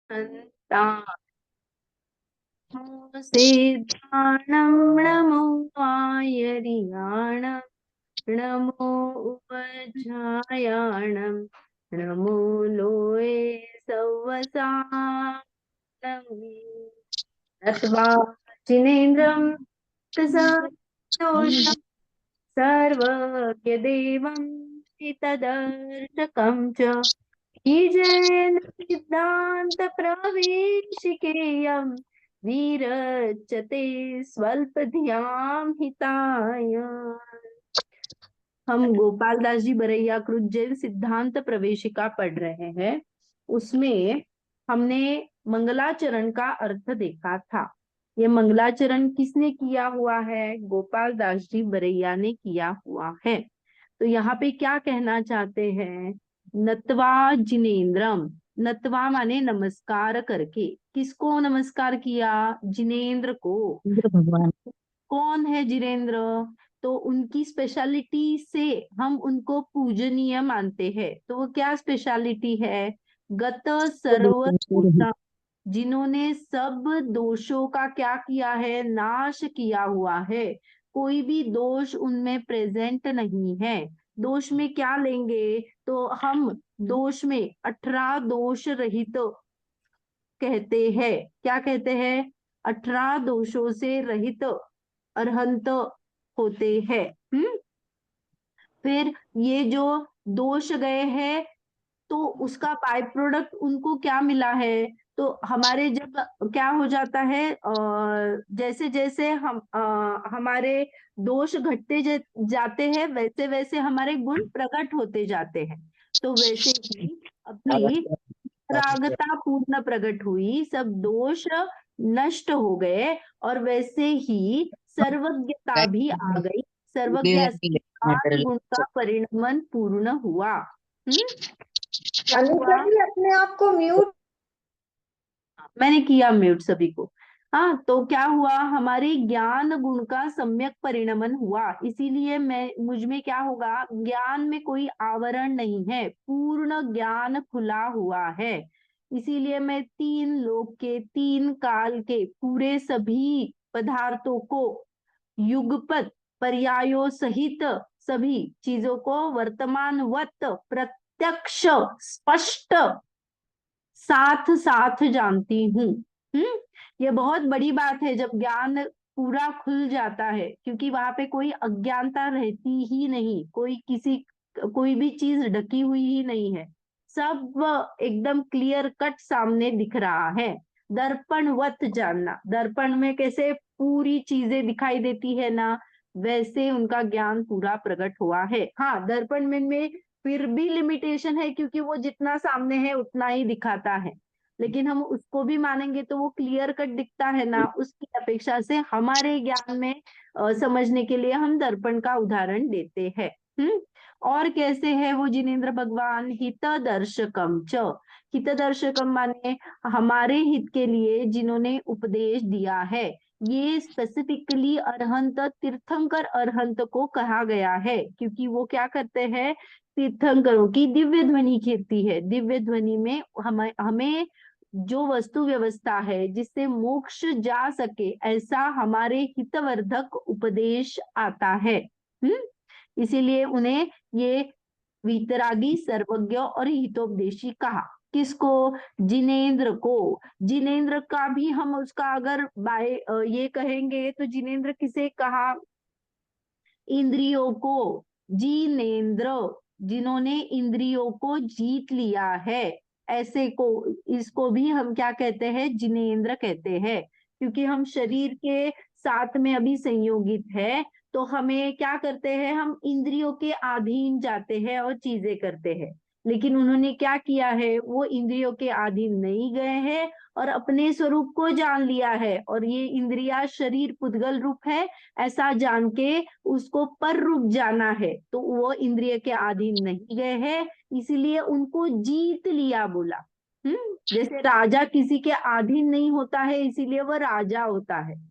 सिद्धाणं नमो वायरियाणं नमो उपध्यायाणं नमो लोये सव्वसानम् नत्वा जिनेन्द्रं प्रसदोषं सर्वज्ञदेवं तदर्शकं च ईजेन सिद्धांत प्रवेशिकेयम् वीरचते स्वल्पधियां हिताय। हम गोपाल दास जी बरैया कृत जैन सिद्धांत प्रवेशिका पढ़ रहे हैं। उसमें हमने मंगलाचरण का अर्थ देखा था। ये मंगलाचरण किसने किया हुआ है? गोपाल दास जी बरैया ने किया हुआ है। तो यहाँ पे क्या कहना चाहते हैं? नत्वा जिनेन्द्रम, नत्वा माने नमस्कार करके। किसको नमस्कार किया? जिनेन्द्र को। इंद्र भगवान। कौन है जिनेन्द्र? तो उनकी स्पेशलिटी से हम उनको पूजनीय मानते हैं। तो वो क्या स्पेशलिटी है? गत सर्व दोषा, जिन्होंने सब दोषों का क्या किया है? नाश किया हुआ है। कोई भी दोष उनमें प्रेजेंट नहीं है। दोष में क्या लेंगे? तो हम दोष में 18 दोष रहित कहते हैं। क्या कहते हैं? 18 दोषों से रहित अरहंत होते हैं। फिर ये जो दोष गए हैं तो उसका बाय प्रोडक्ट उनको क्या मिला है? तो हमारे जब क्या हो जाता है, जैसे जैसे हमारे दोष घटते जाते हैं वैसे वैसे हमारे गुण प्रकट होते जाते हैं। तो वैसे ही अपनी परागता पूर्ण प्रकट हुई, सब दोष नष्ट हो गए और वैसे ही सर्वज्ञता भी आ गई। सर्वज्ञ गुण का परिणमन पूर्ण हुआ। क्या अनिता हुआ? जी अपने आप को म्यूट। मैंने किया म्यूट सभी को। हाँ, तो क्या हुआ? हमारे ज्ञान गुण का सम्यक परिणमन हुआ। इसीलिए मैं मुझ में क्या होगा? ज्ञान में कोई आवरण नहीं है, पूर्ण ज्ञान खुला हुआ है। इसीलिए मैं तीन लोक के, तीन काल के पूरे सभी पदार्थों को युगपत पर्यायों सहित सभी चीजों को वर्तमानवत प्रत्यक्ष स्पष्ट साथ साथ जानती हूँ। ये बहुत बड़ी बात है जब ज्ञान पूरा खुल जाता है, क्योंकि वहां पे कोई अज्ञानता रहती ही नहीं, कोई भी चीज ढकी हुई ही नहीं है। सब एकदम क्लियर कट सामने दिख रहा है। दर्पणवत जानना, दर्पण में कैसे पूरी चीजें दिखाई देती है ना, वैसे उनका ज्ञान पूरा प्रकट हुआ है। हाँ, दर्पण में फिर भी लिमिटेशन है, क्योंकि वो जितना सामने है उतना ही दिखाता है। लेकिन हम उसको भी मानेंगे तो वो क्लियर कट दिखता है ना, उसकी अपेक्षा से हमारे ज्ञान में समझने के लिए हम दर्पण का उदाहरण देते हैं। और कैसे है वो जिनेन्द्र भगवान? हित दर्शकम च, हित दर्शकम माने हमारे हित के लिए जिन्होंने उपदेश दिया है। ये स्पेसिफिकली अरहंत, तीर्थंकर अरहंत को कहा गया है, क्योंकि वो क्या करते हैं? तीर्थंकरों की दिव्य ध्वनि कीर्ति है। दिव्य ध्वनि में हमें हमें जो वस्तु व्यवस्था है जिससे मोक्ष जा सके, ऐसा हमारे हितवर्धक उपदेश आता है। इसीलिए उन्हें ये वीतरागी, सर्वज्ञ और हितोपदेशी कहा। किसको? जिनेन्द्र को। जिनेन्द्र का भी हम उसका अगर ये कहेंगे तो जिनेन्द्र किसे कहा? इंद्रियों को। जिनेन्द्र, जिन्होंने इंद्रियों को जीत लिया है, ऐसे को, इसको भी हम क्या कहते हैं? जिनेन्द्र कहते हैं। क्योंकि हम शरीर के साथ में अभी संयोगित है, तो हमें क्या करते हैं? हम इंद्रियों के अधीन जाते हैं और चीजें करते हैं। लेकिन उन्होंने क्या किया है? वो इंद्रियों के अधीन नहीं गए हैं और अपने स्वरूप को जान लिया है। और ये इंद्रिया शरीर पुद्गल रूप है, ऐसा जान के उसको पर रूप जाना है, तो वो इंद्रिय के अधीन नहीं गए हैं, इसीलिए उनको जीत लिया बोला। जैसे राजा किसी के अधीन नहीं होता है, इसीलिए वह राजा होता है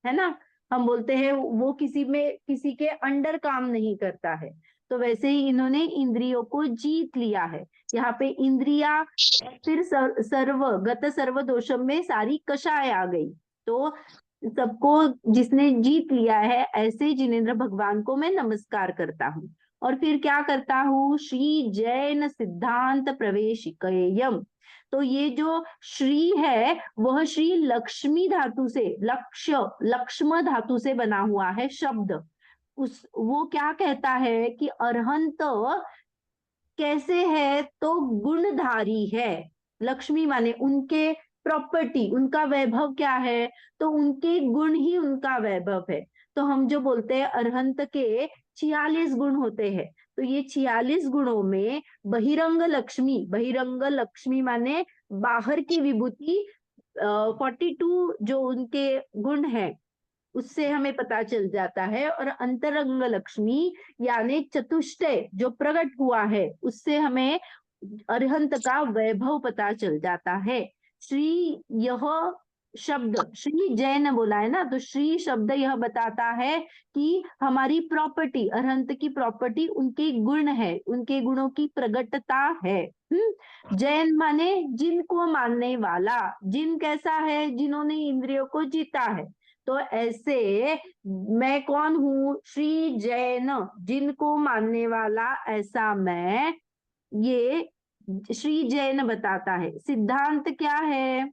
ना। हम बोलते हैं वो किसी के अंडर काम नहीं करता है। तो वैसे ही इन्होंने इंद्रियों को जीत लिया है। यहाँ पे इंद्रिया, फिर गत सर्व दोषम में सारी कषाय आ गई। तो सबको जिसने जीत लिया है, ऐसे जिनेन्द्र भगवान को मैं नमस्कार करता हूँ। और फिर क्या करता हूँ, श्री जैन सिद्धांत प्रवेशिकयम। तो ये जो श्री है वह श्री लक्ष्मी धातु से, लक्ष्म धातु से बना हुआ है शब्द। वो क्या कहता है कि अरहंत कैसे है, तो गुणधारी है। लक्ष्मी माने उनके प्रॉपर्टी, उनका वैभव क्या है, तो उनके गुण ही उनका वैभव है। तो हम जो बोलते हैं अरहंत के 46 गुण होते हैं, तो ये 46 गुणों में बहिरंग लक्ष्मी माने बाहर की विभूति, 42 जो उनके गुण है उससे हमें पता चल जाता है। और अंतरंग लक्ष्मी यानी चतुष्टय जो प्रकट हुआ है, उससे हमें अरिहंत का वैभव पता चल जाता है। श्री यह शब्द, श्री जैन बोला है ना, तो श्री शब्द यह बताता है कि हमारी प्रॉपर्टी, अरहंत की प्रॉपर्टी उनके गुण है, उनके गुणों की प्रगटता है। जैन माने जिनको मानने वाला। जिन कैसा है, जिन्होंने इंद्रियों को जीता है। तो ऐसे मैं कौन हूँ, श्री जैन, जिनको मानने वाला ऐसा मैं, ये श्री जैन बताता है। सिद्धांत क्या है,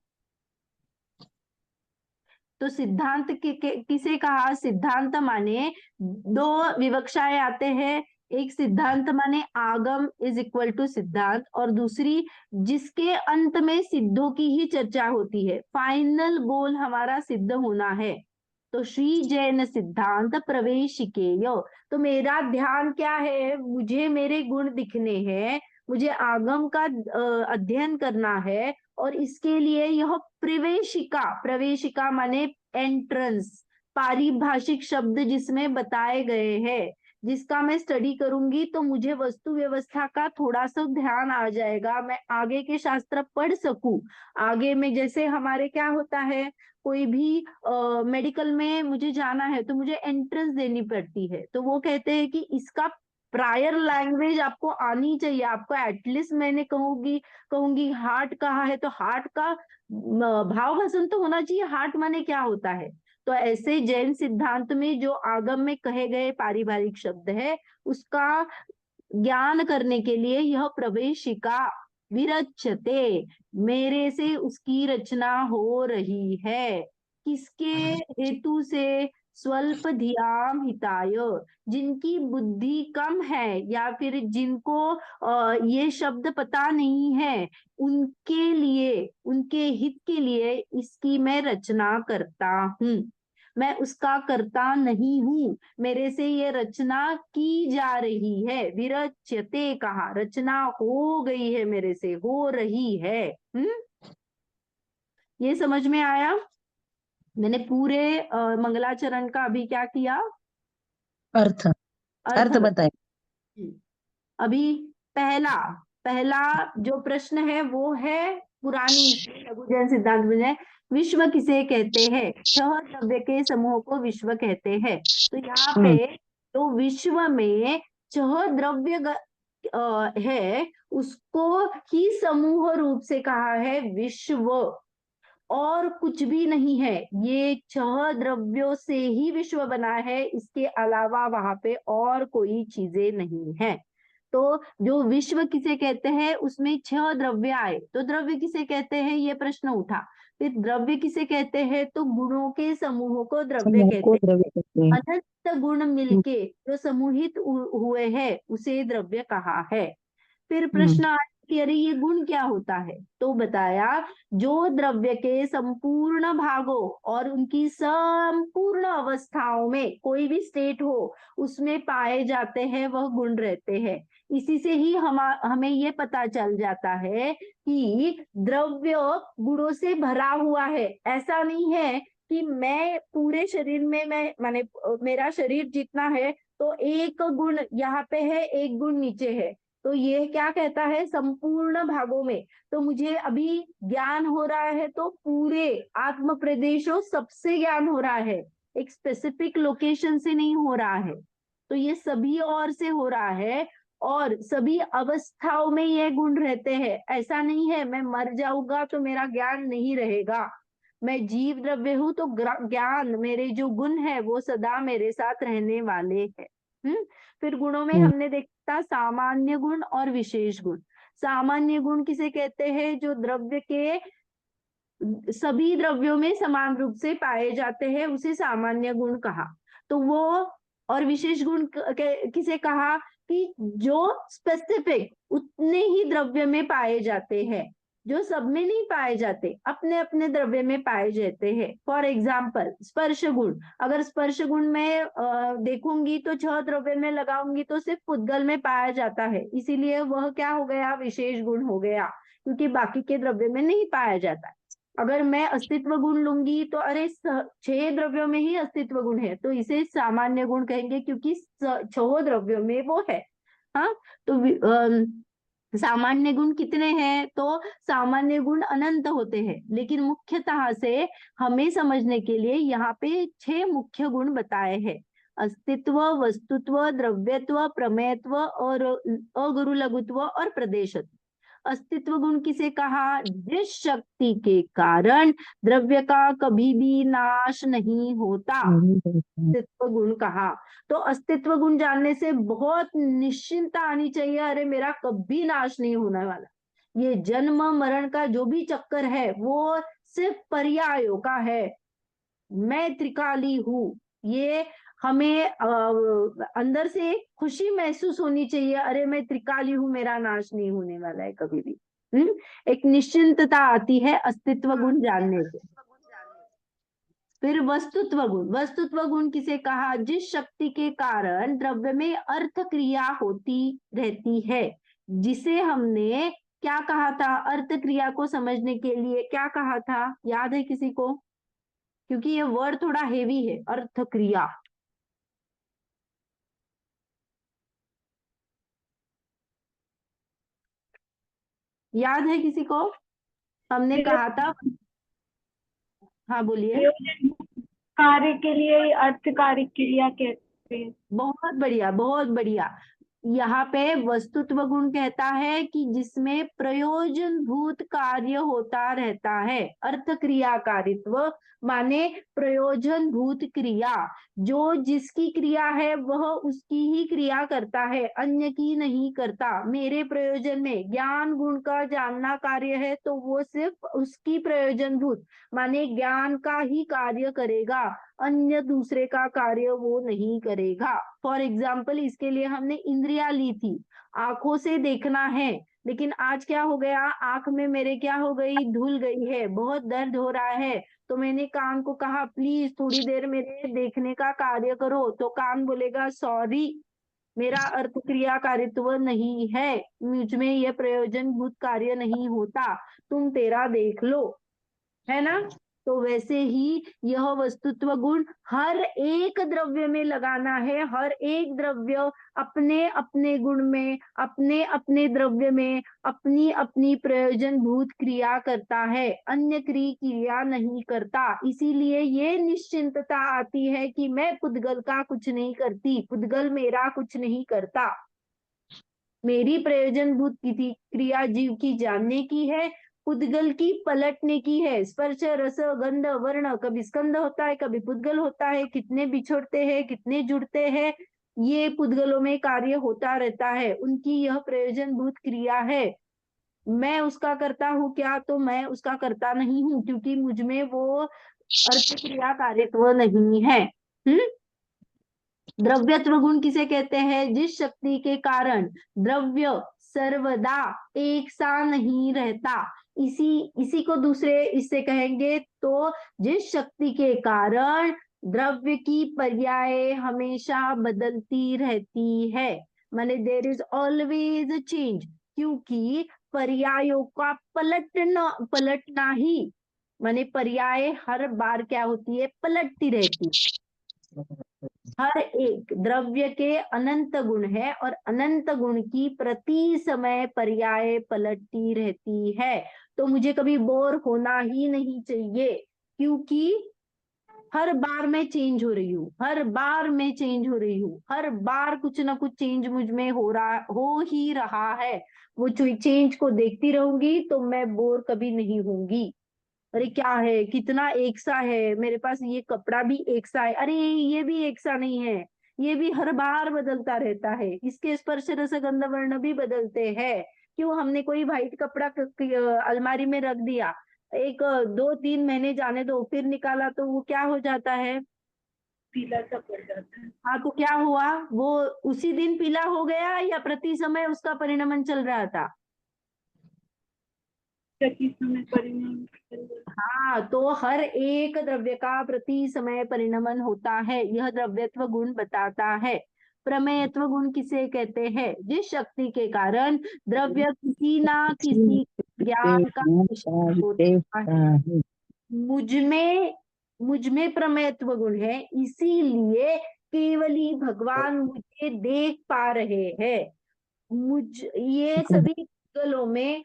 तो सिद्धांत किसे कहा, सिद्धांत माने दो विवक्षाएं आते हैं। एक सिद्धांत माने आगम इज इक्वल टू सिद्धांत, और दूसरी जिसके अंत में सिद्धों की ही चर्चा होती है, फाइनल गोल हमारा सिद्ध होना है। तो श्री जैन सिद्धांत प्रवेशिकेय, तो मेरा ध्यान क्या है, मुझे मेरे गुण दिखने हैं, मुझे आगम का अध्ययन करना है। और इसके लिए यह प्रवेशिका, प्रवेशिका माने एंट्रेंस, पारिभाषिक शब्द जिसमें बताए गए हैं, जिसका मैं स्टडी करूंगी तो मुझे वस्तु व्यवस्था का थोड़ा सा ध्यान आ जाएगा, मैं आगे के शास्त्र पढ़ सकूं। आगे में जैसे हमारे क्या होता है, कोई भी मेडिकल में मुझे जाना है तो मुझे एंट्रेंस देनी पड़ती है, तो वो कहते हैं कि इसका प्रायर लैंग्वेज आपको आनी चाहिए। आपको एटलीस्ट मैंने कहूंगी हार्ट कहाँ है, तो हार्ट का भाव भसन तो होना चाहिए, हार्ट माने क्या होता है। तो ऐसे जैन सिद्धांत में जो आगम में कहे गए पारिवारिक शब्द है, उसका ज्ञान करने के लिए यह प्रवेशिका विरच्यते, मेरे से उसकी रचना हो रही है। किसके हेतु से, स्वल्प धियाम हिताय, जिनकी बुद्धि कम है या फिर जिनको ये शब्द पता नहीं है, उनके लिए, उनके हित के लिए इसकी मैं रचना करता हूँ। मैं उसका करता नहीं हूँ, मेरे से ये रचना की जा रही है। विरच्यते कहा, रचना हो गई है, मेरे से हो रही है। ये समझ में आया। मैंने पूरे मंगलाचरण का अभी क्या किया, अर्थ अर्थ अर्थ बताए। अभी पहला पहला जो प्रश्न है वो है पुरानी लघु जैन सिद्धांत में, विश्व किसे कहते हैं, 6 द्रव्य के समूह को विश्व कहते हैं। तो यहाँ पे जो विश्व में 6 द्रव्य है, उसको ही समूह रूप से कहा है विश्व, और कुछ भी नहीं है। ये 6 द्रव्यों से ही विश्व बना है, इसके अलावा वहां पे और कोई चीजें नहीं है। तो जो विश्व किसे कहते हैं उसमें 6 द्रव्य आए, तो द्रव्य किसे कहते हैं ये प्रश्न उठा। फिर द्रव्य किसे कहते हैं, तो गुणों के समूह को द्रव्य समूह को कहते द्रव्य कहते हैं। हैं। अनंत गुण मिलके जो समूहित हुए हैं उसे द्रव्य कहा है। फिर प्रश्न आया कि अरे ये गुण क्या होता है, तो बताया जो द्रव्य के संपूर्ण भागों और उनकी संपूर्ण अवस्थाओं में कोई भी स्टेट हो उसमें पाए जाते हैं वह गुण रहते हैं। इसी से ही हमें ये पता चल जाता है कि द्रव्य गुणों से भरा हुआ है। ऐसा नहीं है कि मैं पूरे शरीर में, मैं माने मेरा शरीर जितना है तो एक गुण यहाँ पे है, एक गुण नीचे है। तो ये क्या कहता है, संपूर्ण भागों में। तो मुझे अभी ज्ञान हो रहा है तो पूरे आत्म प्रदेशों सबसे ज्ञान हो रहा है, एक स्पेसिफिक लोकेशन से नहीं हो रहा है। तो ये सभी ओर से हो रहा है और सभी अवस्थाओं में ये गुण रहते हैं। ऐसा नहीं है मैं मर जाऊंगा तो मेरा ज्ञान नहीं रहेगा, मैं जीव द्रव्य हूं तो ज्ञान, मेरे जो गुण है वो सदा मेरे साथ रहने वाले हैं। फिर गुणों में हम्म, हमने देखा सामान्य गुण और विशेष गुण। सामान्य गुण किसे कहते हैं? जो द्रव्य के सभी द्रव्यों में समान रूप से पाए जाते हैं, उसे सामान्य गुण कहा। तो वो, और विशेष गुण किसे कहा? कि जो स्पेसिफिक उतने ही द्रव्य में पाए जाते हैं, जो सब में नहीं पाए जाते, अपने अपने द्रव्य में पाए जाते हैं। फॉर एग्जाम्पल स्पर्श गुण, अगर स्पर्श गुण में देखूंगी तो 6 द्रव्य में लगाऊंगी तो सिर्फ पुद्गल में पाया जाता है, इसीलिए वह क्या हो गया? विशेष गुण हो गया, क्योंकि बाकी के द्रव्य में नहीं पाया जाता। अगर मैं अस्तित्व गुण लूंगी तो अरे 6 द्रव्यों में ही अस्तित्व गुण है, तो इसे सामान्य गुण कहेंगे, क्योंकि 6 द्रव्यों में वो है। हाँ, तो सामान्य गुण कितने हैं? तो सामान्य गुण अनंत होते हैं, लेकिन मुख्यतः से हमें समझने के लिए यहाँ पे 6 मुख्य गुण बताए हैं: अस्तित्व, वस्तुत्व, द्रव्यत्व, प्रमेयत्व और अगुरु लघुत्व और प्रदेशत्व। अस्तित्व गुण किसे कहा? जिस शक्ति के कारण द्रव्य का कभी भी नाश नहीं होता, अस्तित्व गुण कहा। तो अस्तित्व गुण जानने से बहुत निश्चिंतता आनी चाहिए, अरे मेरा कभी नाश नहीं होने वाला। ये जन्म मरण का जो भी चक्कर है वो सिर्फ पर्यायों का है। मैं त्रिकाली हूँ, ये हमें अंदर से खुशी महसूस होनी चाहिए, अरे मैं त्रिकाली हूँ, मेरा नाश नहीं होने वाला है कभी भी। एक निश्चिंतता आती है अस्तित्व गुण जानने से। फिर वस्तुत्व गुण, वस्तुत्व गुण किसे कहा? जिस शक्ति के कारण द्रव्य में अर्थ क्रिया होती रहती है, जिसे हमने क्या कहा था? अर्थ क्रिया को समझने के लिए क्या कहा था, याद है किसी को? क्योंकि ये वर्ड थोड़ा हेवी है, अर्थ क्रिया। याद है किसी को? हमने कहा था, हाँ बोलिए। प्रयोजन कार्य के लिए अर्थकारी क्रिया कहते हैं। बहुत बढ़िया, बहुत बढ़िया। यहाँ पे वस्तुत्व गुण कहता है कि जिसमें प्रयोजन भूत कार्य होता रहता है। अर्थ क्रियाकारित्व माने प्रयोजन भूत क्रिया, जो जिसकी क्रिया है वह उसकी ही क्रिया करता है, अन्य की नहीं करता। मेरे प्रयोजन में ज्ञान गुण का जानना कार्य है तो वो सिर्फ उसकी प्रयोजन भूत माने ज्ञान का ही कार्य करेगा, अन्य दूसरे का कार्य वो नहीं करेगा। फॉर एग्जाम्पल इसके लिए हमने इंद्रियां ली थी, आंखों से देखना है, लेकिन आज क्या हो गया? आंख में मेरे क्या हो गई? धुल गई है, बहुत दर्द हो रहा है। तो मैंने कान को कहा प्लीज थोड़ी देर मेरे देखने का कार्य करो, तो कान बोलेगा सॉरी, मेरा अर्थ क्रियाकारित्व नहीं है, मुझ में यह प्रयोजन भूत कार्य नहीं होता, तुम तेरा देख लो, है ना? तो वैसे ही यह वस्तुत्व गुण हर एक द्रव्य में लगाना है। हर एक द्रव्य अपने अपने गुण में, अपने अपने द्रव्य में अपनी अपनी प्रयोजन भूत क्रिया करता है, अन्य क्रिया नहीं करता। इसीलिए ये निश्चिंतता आती है कि मैं पुद्गल का कुछ नहीं करती, पुद्गल मेरा कुछ नहीं करता, मेरी प्रयोजन भूत क्रिया जीव की जानने की है, पुद्गल की पलटने की है। स्पर्श रस गंध वर्ण, कभी स्कंद होता है कभी पुद्गल होता है, कितने बिछोड़ते हैं कितने जुड़ते हैं, ये पुद्गलों में कार्य होता रहता है, उनकी यह प्रयोजन भूत क्रिया है। मैं उसका करता हूँ क्या? तो मैं उसका करता नहीं हूँ, क्योंकि मुझ में वो अर्थ क्रिया कार्यत्व नहीं है। द्रव्यत्व गुण किसे कहते हैं? जिस शक्ति के कारण द्रव्य सर्वदा एक सा नहीं रहता, इसी को दूसरे इससे कहेंगे तो जिस शक्ति के कारण द्रव्य की पर्याय हमेशा बदलती रहती है, माने देर इज ऑलवेज चेंज, क्योंकि पर्यायों का पलटना ही, माने पर्याय हर बार क्या होती है? पलटती रहती है। हर एक द्रव्य के अनंत गुण है और अनंत गुण की प्रति समय पर्याय पलटती रहती है, तो मुझे कभी बोर होना ही नहीं चाहिए, क्योंकि हर बार मैं चेंज हो रही हूँ, हर बार मैं चेंज हो रही हूँ, हर बार कुछ ना कुछ चेंज मुझ में हो ही रहा है। वो चेंज को देखती रहूंगी तो मैं बोर कभी नहीं होंगी। अरे क्या है, कितना एक सा है, मेरे पास ये कपड़ा भी एक सा है, अरे ये भी एक सा नहीं है, ये भी हर बार बदलता रहता है, इसके स्पर्श रस गंध वर्ण भी बदलते हैं। क्यों, हमने कोई व्हाइट कपड़ा अलमारी में रख दिया, एक 2-3 महीने जाने दो, फिर निकाला तो वो क्या हो जाता है, पीला सा पड़ जाता है। हाँ तो क्या हुआ, वो उसी दिन पीला हो गया या प्रति समय उसका परिणमन चल रहा था। प्रति समय परिणाम चल रहा है। हाँ, तो हर एक द्रव्य का प्रति समय परिणमन होता है, यह द्रव्यत्व गुण बताता है। प्रमेयत्व गुण किसे कहते हैं, जिस शक्ति के कारण द्रव्य किसी ना किसी ज्ञान का विषय होता है। मुझ में प्रमेयत्व गुण है, इसीलिए केवली भगवान मुझे देख पा रहे हैं। ये सभी गलों में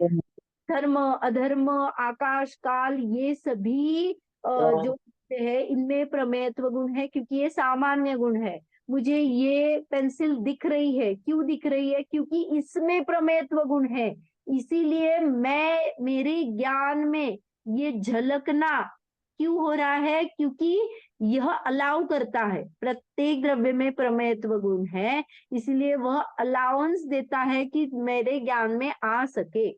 धर्म अधर्म आकाश काल ये सभी जो है इनमें प्रमेयत्व गुण है, क्योंकि ये सामान्य गुण है। मुझे ये पेंसिल दिख रही है, क्यों दिख रही है, क्योंकि इसमें प्रमेयत्व गुण है, इसीलिए मेरे ज्ञान में ये झलकना क्यों हो रहा है, क्योंकि यह अलाउ करता है। प्रत्येक द्रव्य में प्रमेयत्व गुण है, इसलिए वह अलाउंस देता है कि मेरे ज्ञान में आ सके।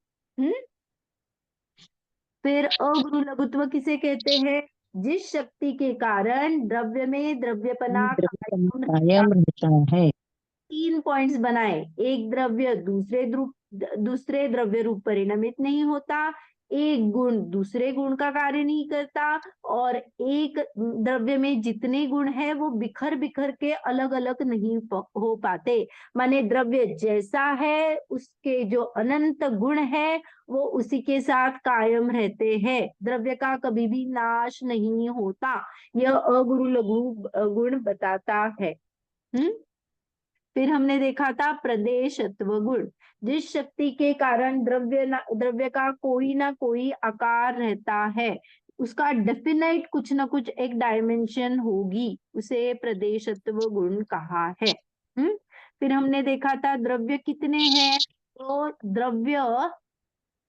फिर अगुरु लघुत्व किसे कहते हैं, जिस शक्ति के कारण द्रव्य में द्रव्यपना कायम रहता। कायम रहता है। 3 पॉइंट्स बनाए, एक द्रव्य दूसरे द्रव्य रूप परिणमित नहीं होता, एक गुण दूसरे गुण का कार्य नहीं करता, और एक द्रव्य में जितने गुण है वो बिखर बिखर के अलग अलग नहीं हो पाते। माने द्रव्य जैसा है उसके जो अनंत गुण है वो उसी के साथ कायम रहते हैं, द्रव्य का कभी भी नाश नहीं होता। यह अगुरु लघु गुण बताता है। फिर हमने देखा था प्रदेशत्व गुण, जिस शक्ति के कारण द्रव्य का कोई ना कोई आकार रहता है, उसका डेफिनेट कुछ ना कुछ एक डायमेंशन होगी, उसे प्रदेशत्व गुण कहा है। फिर हमने देखा था द्रव्य कितने हैं, तो द्रव्य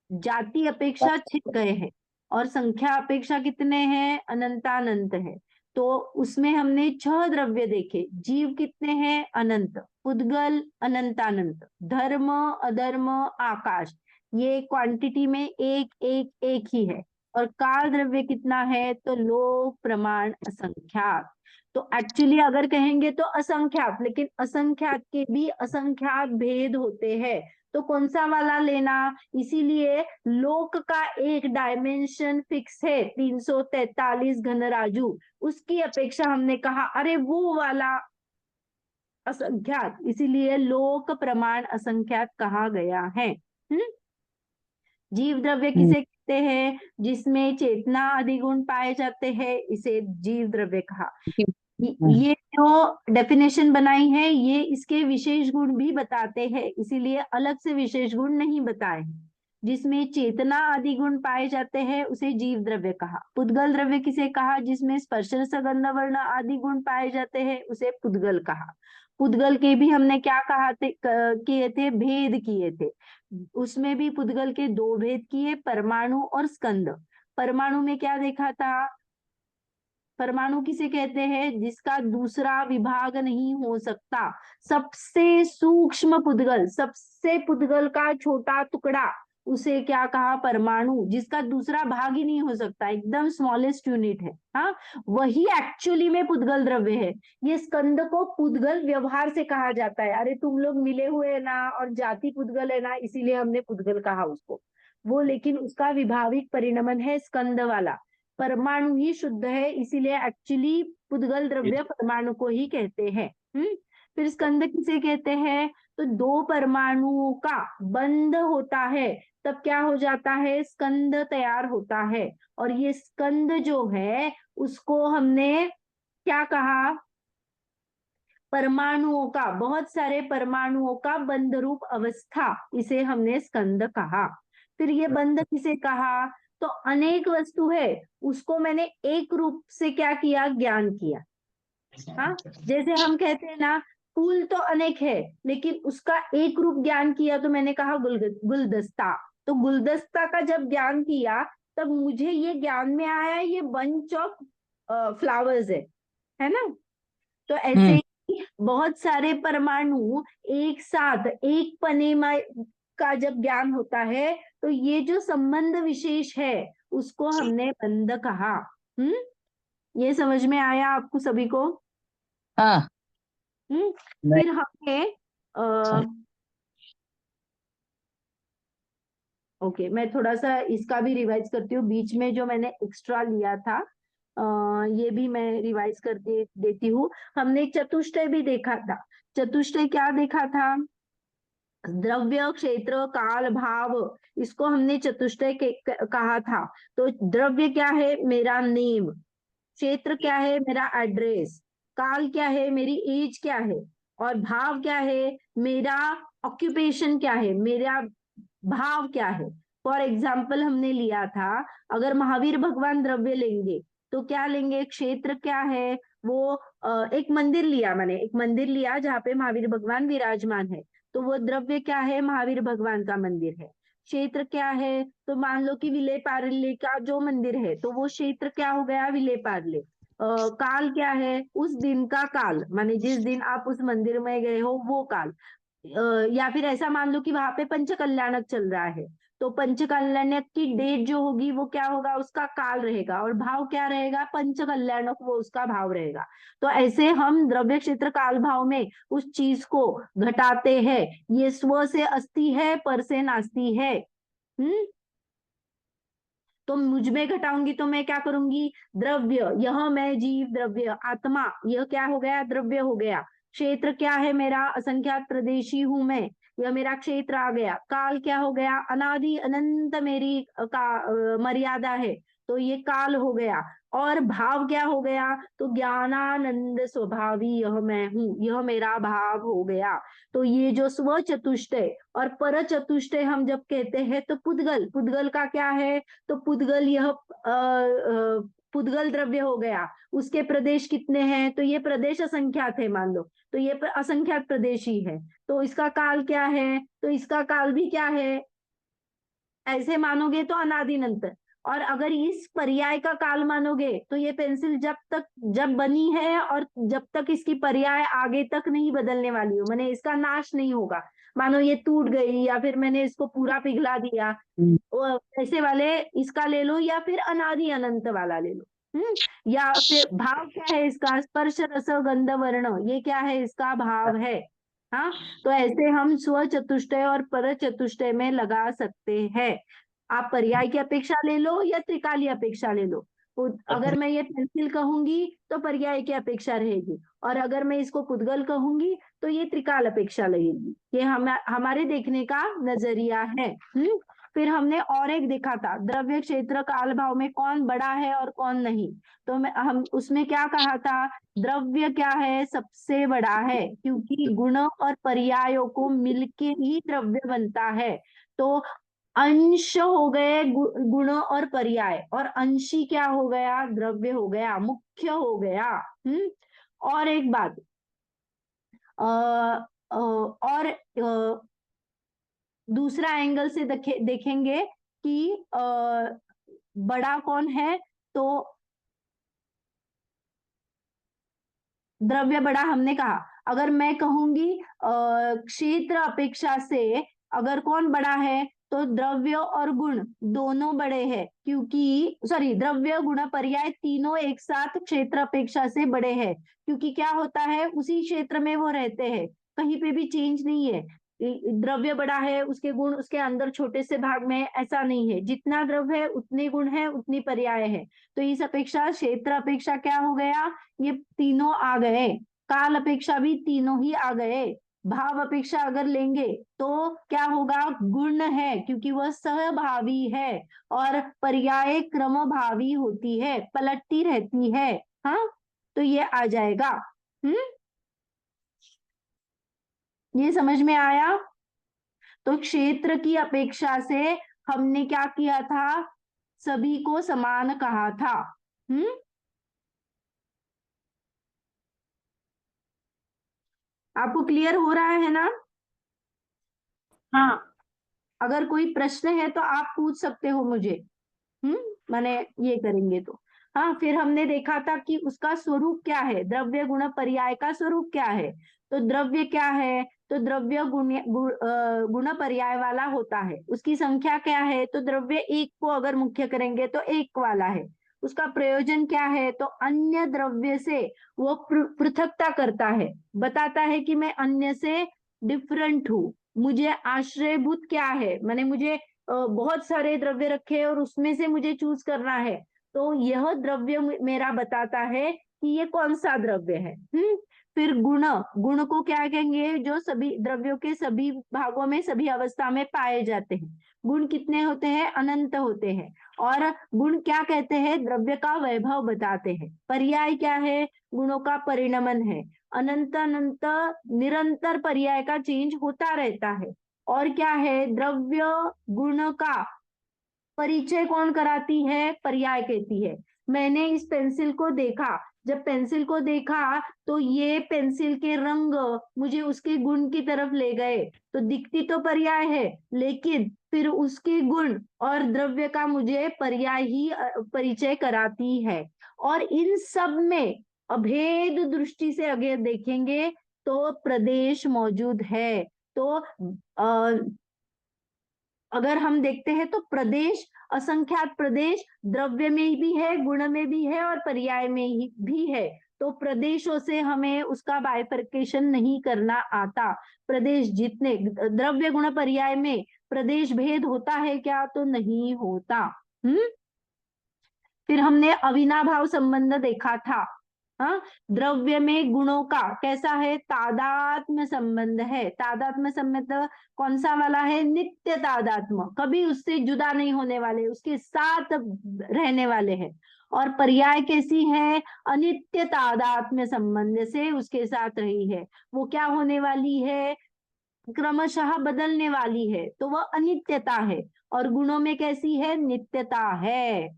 जाति अपेक्षा छिप गए हैं, और संख्या अपेक्षा कितने हैं, अनंतानंत है। तो उसमें हमने 6 द्रव्य देखे, जीव कितने हैं, अनंत, पुद्गल अनंतानंत, धर्म अधर्म आकाश, ये क्वांटिटी में एक एक एक ही है। और काल द्रव्य कितना है, तो लोक प्रमाण असंख्यात। तो एक्चुअली अगर कहेंगे तो असंख्यात, लेकिन असंख्यात के भी असंख्यात भेद होते हैं, तो कौन सा वाला लेना, इसीलिए लोक का एक डायमेंशन फिक्स है 343 घनराजू, उसकी अपेक्षा हमने कहा अरे वो वाला असंख्यात, इसीलिए लोक प्रमाण असंख्यात कहा गया है। जीव द्रव्य किसे कहते हैं, जिसमें चेतना अधिगुण पाए जाते हैं, इसे जीव द्रव्य कहा। ये जो डेफिनेशन बनाई है ये इसके विशेष गुण भी बताते हैं, इसीलिए अलग से विशेष गुण नहीं बताए। जिसमें चेतना आदि गुण पाए जाते हैं उसे जीव द्रव्य कहा। पुद्गल द्रव्य किसे कहा, जिसमें स्पर्श रस गंध वर्ण आदि गुण पाए जाते हैं उसे पुद्गल कहा। पुद्गल के भी हमने क्या किए थे, भेद किए थे। उसमें भी पुद्गल के 2 भेद किए, परमाणु और स्कंद। परमाणु में क्या देखा था, परमाणु किसे कहते हैं, जिसका दूसरा विभाग नहीं हो सकता, सबसे सूक्ष्म पुद्गल, सबसे पुद्गल का छोटा टुकड़ा, उसे क्या कहा, परमाणु, जिसका दूसरा भाग ही नहीं हो सकता, एकदम स्मॉलेस्ट यूनिट है। हाँ, वही एक्चुअली में पुद्गल द्रव्य है। ये स्कंद को पुद्गल व्यवहार से कहा जाता है, अरे तुम लोग मिले हुए है ना, और जाति पुद्गल है ना, इसीलिए हमने पुद्गल कहा उसको, वो लेकिन उसका विभाविक परिणमन है स्कंद वाला। परमाणु ही शुद्ध है, इसीलिए एक्चुअली पुद्गल द्रव्य परमाणु को ही कहते हैं। फिर स्कंद किसे कहते हैं, तो 2 परमाणुओं का बंध होता है तब क्या हो जाता है, स्कंद तैयार होता है। और ये स्कंद जो है उसको हमने क्या कहा, परमाणुओं का, बहुत सारे परमाणुओं का बंध रूप अवस्था, इसे हमने स्कंद कहा। फिर ये बंध किसे कहा, तो अनेक वस्तु है उसको मैंने एक रूप से क्या किया, ज्ञान किया। हाँ, जैसे हम कहते हैं ना फूल तो अनेक है लेकिन उसका एक रूप ज्ञान किया, तो मैंने कहा गुलदस्ता। तो गुलदस्ता का जब ज्ञान किया तब मुझे ये ज्ञान में आया ये बंच ऑफ फ्लावर्स है ना। तो ऐसे ही बहुत सारे परमाणु एक साथ एक पने का जब ज्ञान होता है तो ये जो संबंध विशेष है उसको हमने बंध कहा। ये समझ में आया आपको सभी को? हाँ। फिर हमने ओके, मैं थोड़ा सा इसका भी रिवाइज करती हूँ, बीच में जो मैंने एक्स्ट्रा लिया था ये भी मैं रिवाइज कर देती हूँ। हमने चतुष्टय भी देखा था। चतुष्टय क्या देखा था? द्रव्य, क्षेत्र, काल, भाव, इसको हमने चतुष्टय कहा था। तो द्रव्य क्या है? मेरा नेम। क्षेत्र क्या है? मेरा एड्रेस। काल क्या है? मेरी एज क्या है? और भाव क्या है? मेरा ऑक्यूपेशन क्या है, मेरा भाव क्या है। फॉर एग्जाम्पल हमने लिया था, अगर महावीर भगवान द्रव्य लेंगे तो क्या लेंगे? क्षेत्र क्या है? वो एक मंदिर लिया, मैंने एक मंदिर लिया जहाँ पे महावीर भगवान विराजमान है, तो वो द्रव्य क्या है? महावीर भगवान का मंदिर है। क्षेत्र क्या है? तो मान लो कि विले पार्ले का जो मंदिर है तो वो क्षेत्र क्या हो गया? विले पार्ले। काल क्या है? उस दिन का काल, माने जिस दिन आप उस मंदिर में गए हो वो काल। या फिर ऐसा मान लो कि वहां पे पंचकल्याणक चल रहा है, तो पंचकल्याणक की डेट जो होगी वो क्या होगा? उसका काल रहेगा। और भाव क्या रहेगा? पंचकल्याणक, वो उसका भाव रहेगा। तो ऐसे हम द्रव्य क्षेत्र काल भाव में उस चीज को घटाते हैं। ये स्व से अस्ति है, पर से नास्ति है। तो मुझ में घटाऊंगी तो मैं क्या करूंगी? द्रव्य, यह मैं जीव द्रव्य, आत्मा यह क्या हो गया? द्रव्य हो गया। क्षेत्र क्या है? मेरा असंख्यात प्रदेशी हूं मैं, यह मेरा क्षेत्र आ गया। काल क्या हो गया? अनादि अनंत मेरी मर्यादा है, तो ये काल हो गया। और भाव क्या हो गया? तो ज्ञानानंद स्वभावी यह मैं हूं, यह मेरा भाव हो गया। तो ये जो स्व चतुष्टय और पर चतुष्टय हम जब कहते हैं तो पुद्गल, पुद्गल का क्या है? तो पुद्गल यह पुद्गल द्रव्य हो गया। उसके प्रदेश कितने हैं? तो ये प्रदेश असंख्यात है मान लो, तो ये असंख्यात प्रदेश ही है। तो इसका काल क्या है? तो इसका काल भी क्या है? ऐसे मानोगे तो अनादिनंत। और अगर इस पर्याय का काल मानोगे तो ये पेंसिल जब बनी है और जब तक इसकी पर्याय आगे तक नहीं बदलने वाली हो, माने इसका नाश नहीं होगा। मानो ये टूट गई या फिर मैंने इसको पूरा पिघला दिया, ऐसे वाले इसका ले लो, या फिर अनादि अनंत वाला ले लो। या फिर भाव क्या है इसका? स्पर्श रस गंध वर्ण, ये क्या है? इसका भाव है। हाँ, तो ऐसे हम स्व चतुष्टय और पर चतुष्टय में लगा सकते हैं। आप पर्याय की अपेक्षा ले लो या त्रिकाली अपेक्षा ले लो। तो अगर मैं ये पेंसिल कहूंगी तो पर्याय की अपेक्षा रहेगी, और अगर मैं इसको पुद्गल कहूंगी तो ये त्रिकाल अपेक्षा लगेगी। ये हमारे देखने का नजरिया है। फिर हमने और एक देखा था, द्रव्य क्षेत्र काल भाव में कौन बड़ा है और कौन नहीं। तो हम उसमें क्या कहा था? द्रव्य क्या है? सबसे बड़ा है, क्योंकि गुण और पर्यायों को मिलके ही द्रव्य बनता है। तो अंश हो गए गुण और पर्याय, और अंशी क्या हो गया? द्रव्य हो गया, मुख्य हो गया। और एक बात, और दूसरा एंगल से देखेंगे कि बड़ा कौन है। तो द्रव्य बड़ा हमने कहा। अगर मैं कहूंगी क्षेत्र अपेक्षा से अगर कौन बड़ा है, तो द्रव्य और गुण दोनों बड़े हैं, क्योंकि सॉरी, द्रव्य गुण पर्याय तीनों एक साथ क्षेत्र अपेक्षा से बड़े हैं। क्योंकि क्या होता है, उसी क्षेत्र में वो रहते हैं, कहीं पे भी चेंज नहीं है। द्रव्य बड़ा है, उसके गुण उसके अंदर छोटे से भाग में है, ऐसा नहीं है। जितना द्रव्य है उतने गुण है, उतनी पर्याय है। तो इस अपेक्षा क्षेत्र अपेक्षा क्या हो गया? ये तीनों आ गए। काल अपेक्षा भी तीनों ही आ गए। भाव अपेक्षा अगर लेंगे तो क्या होगा? गुण है, क्योंकि वह सहभावी है। और पर्याय क्रम भावी होती है, पलटती रहती है। हाँ, तो ये आ जाएगा। ये समझ में आया? तो क्षेत्र की अपेक्षा से हमने क्या किया था? सभी को समान कहा था। आपको क्लियर हो रहा है ना? हाँ। अगर कोई प्रश्न है तो आप पूछ सकते हो मुझे। माने ये करेंगे तो। हाँ, फिर हमने देखा था कि उसका स्वरूप क्या है, द्रव्य गुण पर्याय का स्वरूप क्या है। तो द्रव्य क्या है, तो द्रव्य गुण पर्याय वाला होता है। उसकी संख्या क्या है, तो द्रव्य एक को अगर मुख्य करेंगे तो एक वाला है। उसका प्रयोजन क्या है, तो अन्य द्रव्य से वो पृथकता करता है, बताता है कि मैं अन्य से डिफरेंट हूँ। मुझे आश्रयभूत क्या है, माने मुझे बहुत सारे द्रव्य रखे हैं और उसमें से मुझे चूज करना है, तो यह द्रव्य मेरा बताता है कि ये कौन सा द्रव्य है। फिर गुण, गुण को क्या कहेंगे, जो सभी द्रव्यों के सभी भागों में सभी अवस्था में पाए जाते हैं। गुण कितने होते हैं, अनंत होते हैं। और गुण क्या कहते हैं, द्रव्य का वैभव बताते हैं। पर्याय क्या है, गुणों का परिणमन है। अनंत अनंत निरंतर पर्याय का चेंज होता रहता है। और क्या है, द्रव्य गुण का परिचय कौन कराती है, पर्याय कहती है। मैंने इस पेंसिल को देखा, जब पेंसिल को देखा तो ये पेंसिल के रंग मुझे उसके गुण की तरफ ले गए, तो दिखती तो पर्याय है, लेकिन फिर उसके गुण और द्रव्य का मुझे पर्याय ही परिचय कराती है। और इन सब में अभेद दृष्टि से अगर देखेंगे तो प्रदेश मौजूद है। तो अगर हम देखते हैं तो प्रदेश, असंख्यात प्रदेश द्रव्य में भी है, गुण में भी है और पर्याय में ही भी है। तो प्रदेशों से हमें उसका बाइफर्केशन नहीं करना आता। प्रदेश जितने द्रव्य गुण पर्याय में प्रदेश भेद होता है क्या, तो नहीं होता। फिर हमने अविनाभाव संबंध देखा था। हाँ, द्रव्य में गुणों का कैसा है, तादात्म्य संबंध है। तादात्म्य संबंध कौन सा वाला है, नित्य तादात्म्य, कभी उससे जुदा नहीं होने वाले, उसके साथ रहने वाले हैं। और पर्याय कैसी है, अनित्य तादात्म्य संबंध से उसके साथ रही है। वो क्या होने वाली है, क्रमशः बदलने वाली है, तो वह अनित्यता है। और गुणों में कैसी है, नित्यता है।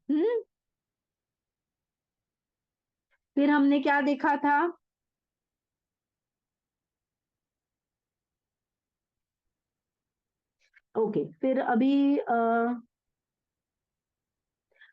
फिर हमने क्या देखा था, ओके, फिर अभी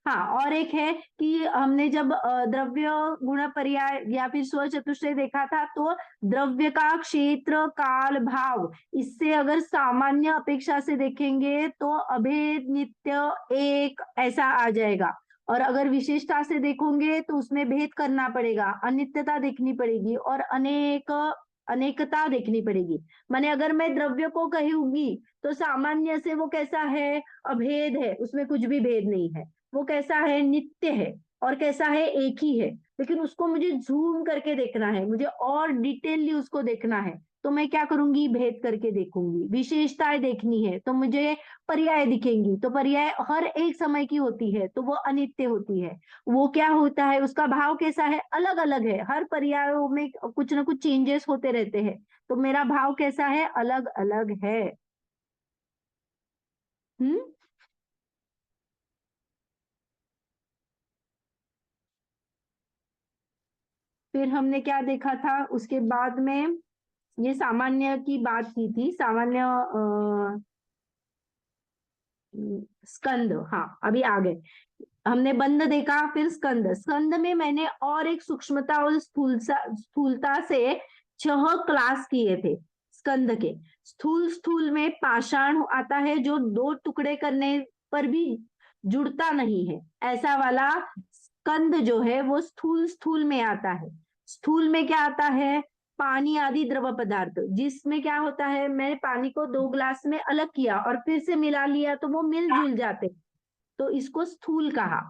हाँ, और एक है कि हमने जब द्रव्य गुण पर्याय या फिर स्वचतुष्टय देखा था, तो द्रव्य का क्षेत्र काल भाव, इससे अगर सामान्य अपेक्षा से देखेंगे तो अभेद नित्य एक ऐसा आ जाएगा। और अगर विशेषता से देखोगे तो उसमें भेद करना पड़ेगा, अनित्यता देखनी पड़ेगी और अनेकता देखनी पड़ेगी। माने अगर मैं द्रव्य को कहूंगी तो सामान्य से वो कैसा है, अभेद है, उसमें कुछ भी भेद नहीं है। वो कैसा है, नित्य है। और कैसा है, एक ही है। लेकिन उसको मुझे जूम करके देखना है, मुझे और डिटेलली उसको देखना है, तो मैं क्या करूंगी, भेद करके देखूंगी। विशेषताएं देखनी है तो मुझे पर्याय दिखेंगी, तो पर्याय हर एक समय की होती है, तो वो अनित्य होती है। वो क्या होता है, उसका भाव कैसा है, अलग अलग है। हर पर्यायों में कुछ ना कुछ चेंजेस होते रहते हैं, तो मेरा भाव कैसा है, अलग अलग है। हम्म। फिर हमने क्या देखा था उसके बाद में, ये सामान्य की बात की थी, सामान्य स्कंद, हाँ अभी आ गए। हमने बंध देखा, फिर स्कंद। स्कंद में मैंने और एक सूक्ष्मता और स्थूलता से 6 क्लास किए थे स्कंद के। स्थूल स्थूल में पाषाण आता है, जो 2 टुकड़े करने पर भी जुड़ता नहीं है, ऐसा वाला स्कंद जो है वो स्थूल स्थूल में आता है। स्थूल में क्या आता है, पानी आदि द्रव पदार्थ, जिसमें क्या होता है, मैंने पानी को 2 ग्लास में अलग किया और फिर से मिला लिया तो वो मिलजुल जाते, तो इसको स्थूल कहा।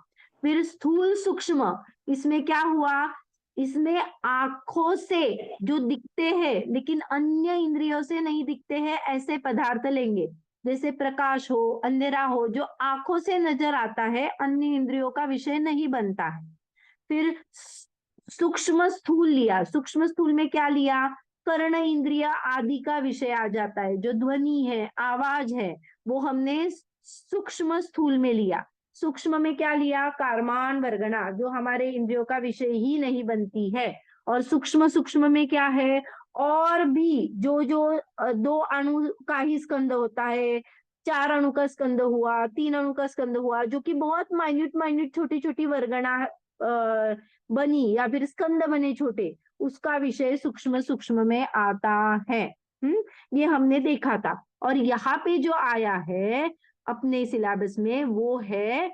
फिर स्थूल सूक्ष्म, इसमें क्या हुआ, इसमें आंखों से जो दिखते हैं लेकिन अन्य इंद्रियों से नहीं दिखते हैं ऐसे पदार्थ लेंगे, जैसे प्रकाश हो, अंधेरा हो, जो आंखों से नजर आता है, अन्य इंद्रियों का विषय नहीं बनता है। फिर सूक्ष्म स्थूल लिया, सूक्ष्म स्थूल में क्या लिया, कर्ण इंद्रिय आदि का विषय आ जाता है, जो ध्वनि है, आवाज है, वो हमने सूक्ष्म स्थूल में लिया। सूक्ष्म में क्या लिया, कार्मान वर्गणा, जो हमारे इंद्रियों का विषय ही नहीं बनती है। और सूक्ष्म सूक्ष्म में क्या है, और भी जो जो 2 अणु का ही स्कंद होता है, 4 अणु का स्कंद हुआ, 3 अणु का स्कंद हुआ, जो कि बहुत माइन्यूट माइन्यूट छोटी छोटी वर्गणा बनी या फिर स्कंद बने छोटे, उसका विषय सूक्ष्म सूक्ष्म में आता है। ये हमने देखा था। और यहाँ पे जो आया है अपने सिलेबस में वो है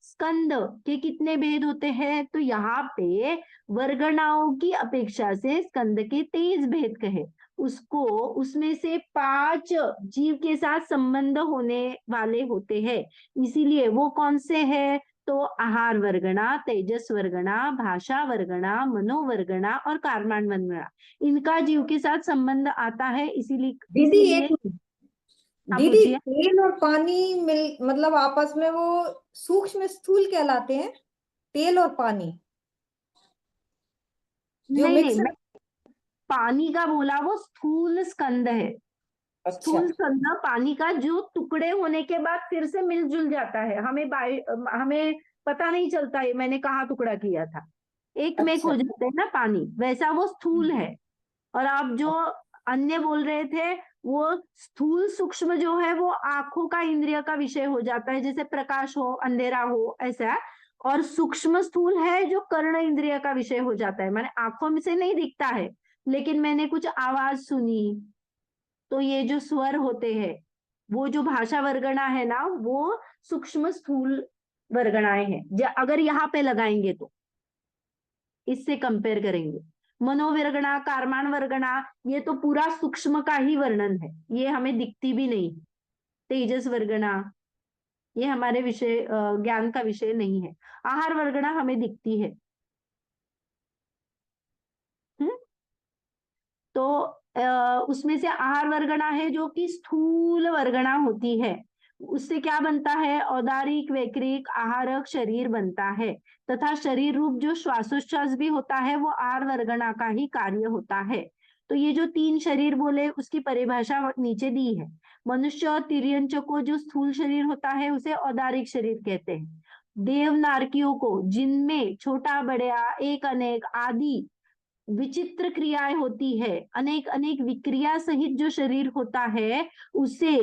स्कंद के कितने भेद होते हैं, तो यहाँ पे वर्गणाओं की अपेक्षा से स्कंद के 23 भेद कहे। उसको उसमें से 5 जीव के साथ संबंध होने वाले होते हैं, इसीलिए वो कौन से हैं, तो आहार वर्गणा, तेजस वर्गणा, भाषा वर्गणा, मनोवर्गणा और कार्मान वर्गणा, इनका जीव के साथ संबंध आता है। इसीलिए दीदी इसीलिए आप दीदी पूछिए। तेल और पानी मतलब आपस में वो सूक्ष्म स्थूल कहलाते हैं, तेल और पानी जो नहीं मिक्स। नहीं, पानी का बोला वो स्थूल स्कंद है। अच्छा स्थूल स्कंद पानी का जो टुकड़े होने के बाद फिर से मिलजुल जाता है, हमें पता नहीं चलता है मैंने कहाँ टुकड़ा किया था, एक में अच्छा खो जाते हैं ना पानी, वैसा वो स्थूल है। और आप जो अन्य बोल रहे थे, वो स्थूल सूक्ष्म जो है वो आंखों का इंद्रिय का विषय हो जाता है, जैसे प्रकाश हो, अंधेरा हो, ऐसा। और सूक्ष्म स्थूल है जो कर्ण इंद्रिय का विषय हो जाता है, माने आंखों में से नहीं दिखता है, लेकिन मैंने कुछ आवाज सुनी, तो ये जो स्वर होते हैं, वो जो भाषा वर्गणा है ना, वो सूक्ष्म स्थूल वर्गणाएं हैं। अगर यहाँ पे लगाएंगे तो इससे कंपेयर करेंगे, मनोवर्गणा, कार्मान वर्गणा, ये तो पूरा सूक्ष्म का ही वर्णन है, ये हमें दिखती भी नहीं। तेजस वर्गणा ये हमारे विषय ज्ञान का विषय नहीं है। आहार वर्गणा हमें दिखती है। तो उसमें से आहार वर्गणा है जो कि स्थूल वर्गणा होती है, उससे क्या बनता है, औदारिक, वैक्रिक, आहारक शरीर बनता है, तथा शरीर रूप जो श्वासोच्छ्वास भी होता है वो आहार वर्गणा का ही कार्य होता है। तो ये जो 3 शरीर बोले उसकी परिभाषा नीचे दी है। मनुष्य और तिर्यंच को जो स्थूल शरीर होता है उसे औदारिक शरीर कहते हैं। देवनारकियों को, जिनमें छोटा बड़ा, एक अनेक आदि विचित्र क्रियाएं होती है, अनेक अनेक विक्रिया सहित जो शरीर होता है, उसे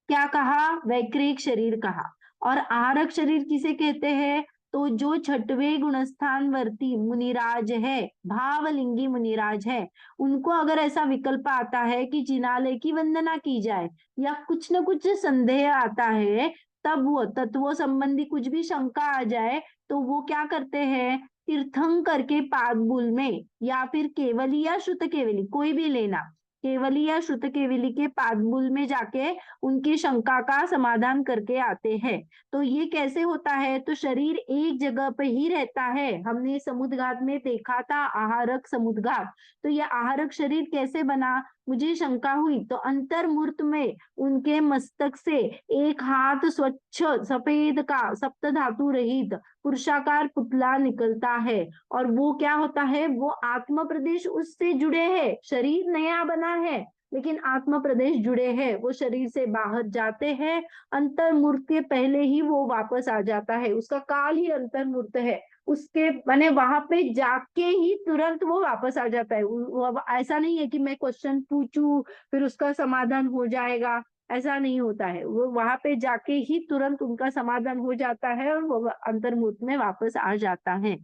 क्या कहा, वैक्रिक शरीर कहा। और आहारक शरीर किसे कहते हैं, तो जो छठवें गुणस्थान वर्ती मुनिराज है, भावलिंगी मुनिराज है, उनको अगर ऐसा विकल्प आता है कि जिनालय की वंदना की जाए या कुछ न कुछ संदेह आता है, तब वो तत्वों संबंधी कुछ भी शंका आ जाए, तो वो क्या करते हैं, तीर्थंकर के पादबुल में या फिर केवली या श्रुत केवली, कोई भी लेना, केवली या श्रुत केवली के पादबुल में जाके उनकी शंका का समाधान करके आते हैं। तो ये कैसे होता है, तो शरीर एक जगह पे ही रहता है, हमने समुद्घात में देखा था, आहारक समुद्घात। तो ये आहारक शरीर कैसे बना, मुझे शंका हुई, तो अंतर्मूर्त में उनके मस्तक से एक हाथ स्वच्छ सफेद का सप्त धातु रहित पुरुषाकार पुतला निकलता है, और वो क्या होता है, वो आत्म प्रदेश उससे जुड़े हैं, शरीर नया बना है लेकिन आत्म प्रदेश जुड़े हैं, वो शरीर से बाहर जाते हैं, अंतर्मूर्त के पहले ही वो वापस आ जाता है, उसका काल ही अंतर्मूर्त है, उसके माने वहां पे जाके ही तुरंत वो वापस आ जाता है। वो ऐसा नहीं है कि मैं क्वेश्चन पूछूं फिर उसका समाधान हो जाएगा, ऐसा नहीं होता है, वो वहां पे जाके ही तुरंत उनका समाधान हो जाता है और वो अंतर्मूर्त में वापस आ जाता है।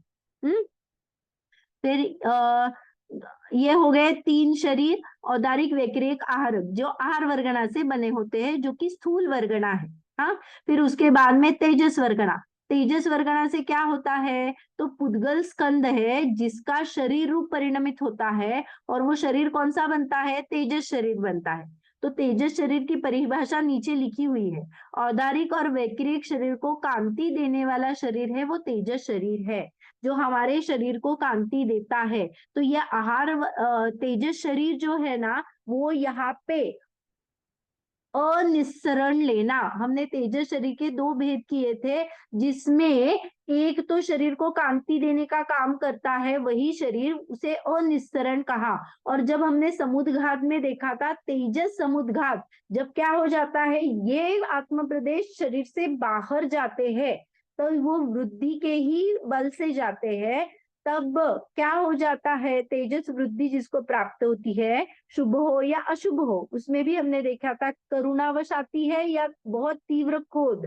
फिर ये हो गए 3 शरीर, औदारिक, वैक्रिक, आहारक, जो आहार वर्गणा से बने होते हैं, जो कि स्थूल वर्गणा है। हाँ, फिर उसके बाद में तेजस वर्गणा। तेजस वर्गणा से क्या होता है, तो पुद्गल स्कंद है जिसका शरीर रूप परिणमित होता है, और वो शरीर कौन सा बनता है, तेजस शरीर बनता है। तो तेजस शरीर की परिभाषा नीचे लिखी हुई है। औदारिक और वैक्रिक शरीर को कांति देने वाला शरीर है वो तेजस शरीर है, जो हमारे शरीर को कांति देता है। तो यह आहार तेजस शरीर जो है ना, वो यहाँ पे अनिस्सरण लेना। हमने तेजस शरीर के दो भेद किए थे, जिसमें एक तो शरीर को कांति देने का काम करता है, वही शरीर, उसे अनिस्सरण कहा। और जब हमने समुद्घात में देखा था, तेजस समुद्घात, जब क्या हो जाता है, ये आत्म प्रदेश शरीर से बाहर जाते हैं, तो वो वृद्धि के ही बल से जाते हैं। तब क्या हो जाता है, तेजस वृद्धि जिसको प्राप्त होती है, शुभ हो या अशुभ हो, उसमें भी हमने देखा था करुणावश आती है या बहुत तीव्र क्रोध,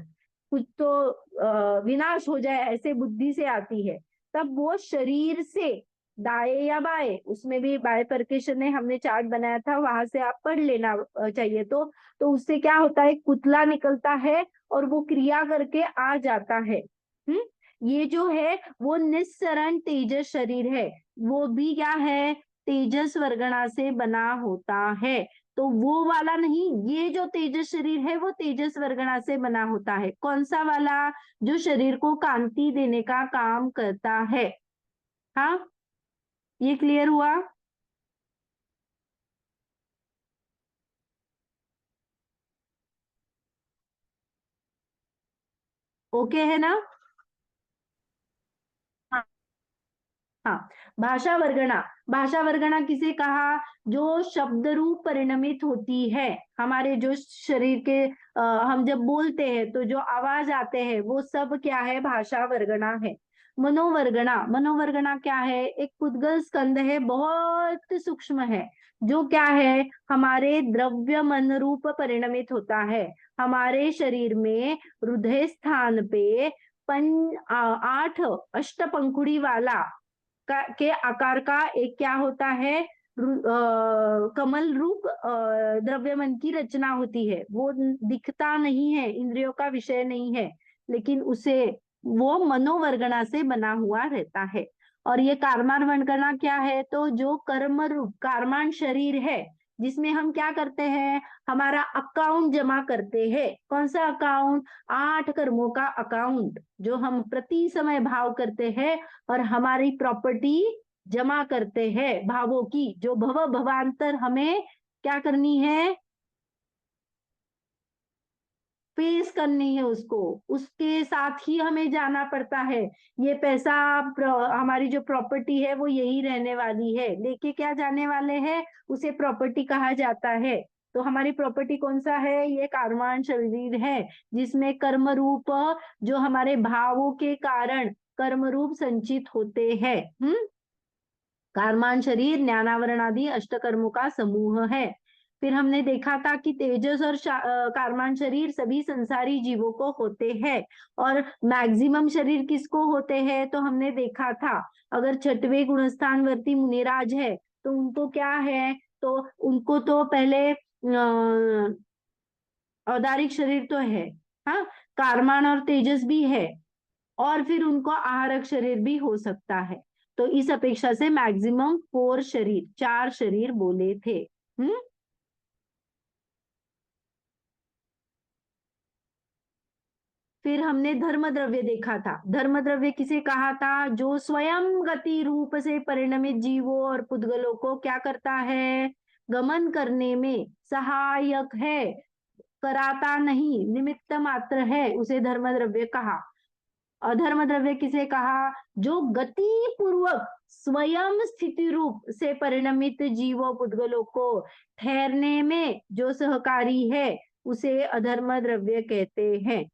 कुछ तो विनाश हो जाए ऐसे बुद्धि से आती है। तब वो शरीर से दाएं या बाएं, उसमें भी बाइफरकेशन ने हमने चार्ट बनाया था, वहां से आप पढ़ लेना चाहिए तो उससे क्या होता है, कुतला निकलता है और वो क्रिया करके आ जाता है। ये जो है वो निस्सरण तेजस शरीर है, वो भी क्या है, तेजस वर्गणा से बना होता है। तो वो वाला नहीं, ये जो तेजस शरीर है वो तेजस वर्गणा से बना होता है। कौन सा वाला, जो शरीर को कांति देने का काम करता है। हाँ, ये क्लियर हुआ? ओके है ना? हाँ, भाषा वर्गणा। भाषा वर्गणा किसे कहा, जो शब्द रूप परिणमित होती है। हमारे जो शरीर के हम जब बोलते हैं तो जो आवाज आते हैं वो सब क्या है, भाषा वर्गणा है। मनोवर्गणा। मनोवर्गणा क्या है, एक पुद्गल स्कंद है, बहुत सूक्ष्म है, जो क्या है, हमारे द्रव्य मन रूप परिणमित होता है। हमारे शरीर में हृदय स्थान पे 8 अष्टपंखुड़ी वाला के आकार का एक क्या होता है, कमल रूप द्रव्यमन की रचना होती है। वो दिखता नहीं है, इंद्रियों का विषय नहीं है, लेकिन उसे वो मनोवर्गणा से बना हुआ रहता है। और ये कारमान वर्गणा क्या है, तो जो कर्म रूप कारमान शरीर है, जिसमें हम क्या करते हैं, हमारा अकाउंट जमा करते हैं। कौन सा अकाउंट, 8 कर्मों का अकाउंट, जो हम प्रति समय भाव करते हैं और हमारी प्रॉपर्टी जमा करते हैं भावों की, जो भव भवांतर हमें क्या करनी है, फेस करनी है उसको, उसके साथ ही हमें जाना पड़ता है। ये पैसा हमारी जो प्रॉपर्टी है वो यही रहने वाली है, लेके क्या जाने वाले हैं, उसे प्रॉपर्टी कहा जाता है। तो हमारी प्रॉपर्टी कौन सा है, ये कारमान शरीर है, जिसमें कर्म रूप, जो हमारे भावों के कारण कर्म रूप संचित होते हैं। कारमान शरीर ज्ञानावरण आदि अष्टकर्मों का समूह है। फिर हमने देखा था कि तेजस और कारमान शरीर सभी संसारी जीवों को होते हैं, और मैक्सिमम शरीर किसको होते हैं, तो हमने देखा था, अगर छठवें गुणस्थान वर्ती मुनिराज है तो उनको क्या है, तो उनको तो पहले औदारिक शरीर तो है, हाँ, कारमान और तेजस भी है, और फिर उनको आहारक शरीर भी हो सकता है। तो इस अपेक्षा से मैक्सिमम 4 शरीर, 4 शरीर बोले थे। फिर हमने धर्म द्रव्य देखा था। धर्म द्रव्य किसे कहा था, जो स्वयं गति रूप से परिणमित जीवों और पुद्गलों को क्या करता है, गमन करने में सहायक है, कराता नहीं, निमित्त मात्र है, उसे धर्म द्रव्य कहा। अधर्म द्रव्य किसे कहा, जो गति पूर्वक स्वयं स्थिति रूप से परिणमित जीवों पुद्गलों को ठहरने में जो सहकारी है, उसे अधर्म द्रव्य कहते हैं।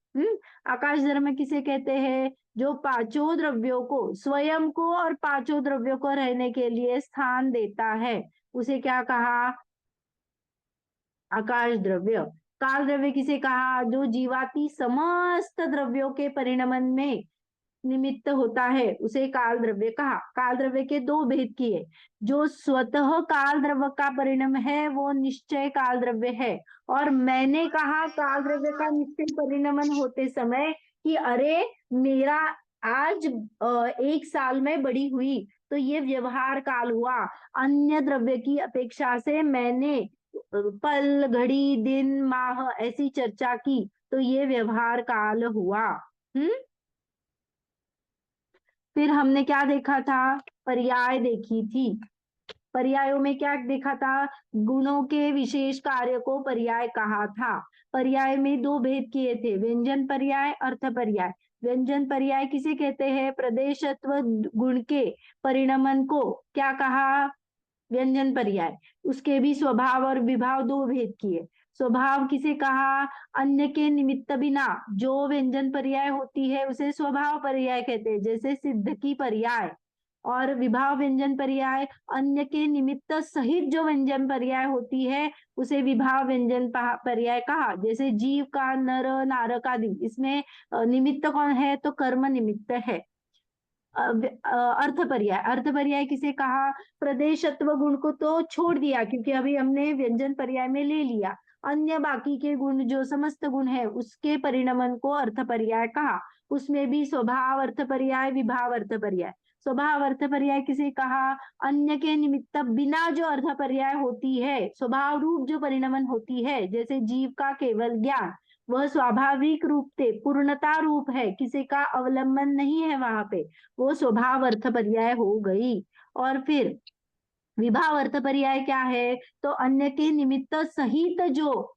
आकाश धर्म किसे कहते हैं, जो पांचों द्रव्यों को, स्वयं को और पांचों द्रव्यों को रहने के लिए स्थान देता है, उसे क्या कहा, आकाश द्रव्य। काल द्रव्य किसे कहा, जो जीवाती समस्त द्रव्यों के परिणमन में निमित्त होता है, उसे काल द्रव्य कहा। काल द्रव्य के दो भेद किए, जो स्वतः काल द्रव्य का परिणाम है वो निश्चय काल द्रव्य है, और मैंने कहा काल द्रव्य का निश्चय परिणमन होते समय कि अरे मेरा आज 1 साल में बड़ी हुई, तो ये व्यवहार काल हुआ। अन्य द्रव्य की अपेक्षा से मैंने पल, घड़ी, दिन, माह ऐसी चर्चा की, तो ये व्यवहार काल हुआ। फिर हमने क्या देखा था, पर्याय देखी थी। पर्यायों में क्या देखा था? गुणों के विशेष कार्य को पर्याय कहा था। पर्याय में दो भेद किए थे, व्यंजन पर्याय, अर्थ पर्याय। व्यंजन पर्याय किसे कहते हैं? प्रदेशत्व गुण के परिणमन को क्या कहा? व्यंजन पर्याय। उसके भी स्वभाव और विभाव दो भेद किए। स्वभाव किसे कहा? अन्य के निमित्त बिना जो व्यंजन पर्याय होती है उसे स्वभाव पर्याय कहते हैं, जैसे सिद्ध की पर्याय। और विभाव व्यंजन पर्याय अन्य के निमित्त सहित जो व्यंजन पर्याय होती है उसे विभाव व्यंजन पर्याय कहा, जैसे जीव का, नर, नारक आदि। इसमें निमित्त कौन है? तो कर्म निमित्त है। अर्थ पर्याय। अर्थ पर्याय किसे कहा? प्रदेशत्व गुण को तो छोड़ दिया क्योंकि अभी हमने व्यंजन पर्याय में ले लिया। अन्य बाकी के गुण जो समस्त गुण है उसके परिणमन को अर्थ पर्याय कहा। उसमें भी स्वभाव अर्थ पर्याय, विभाव अर्थ पर्याय। स्वभाव अर्थ पर्याय किसे कहा? अन्य के निमित्त बिना जो अर्थ पर्याय होती है, स्वभाव रूप जो परिणमन होती है, जैसे जीव का केवल ज्ञान, वह स्वाभाविक रूप से पूर्णता रूप है, किसी का अवलंबन नहीं है वहां पे, वो स्वभाव अर्थ पर्याय हो गई। और फिर विभाव अर्थ पर्याय क्या है? तो अन्य के निमित्त सहित जो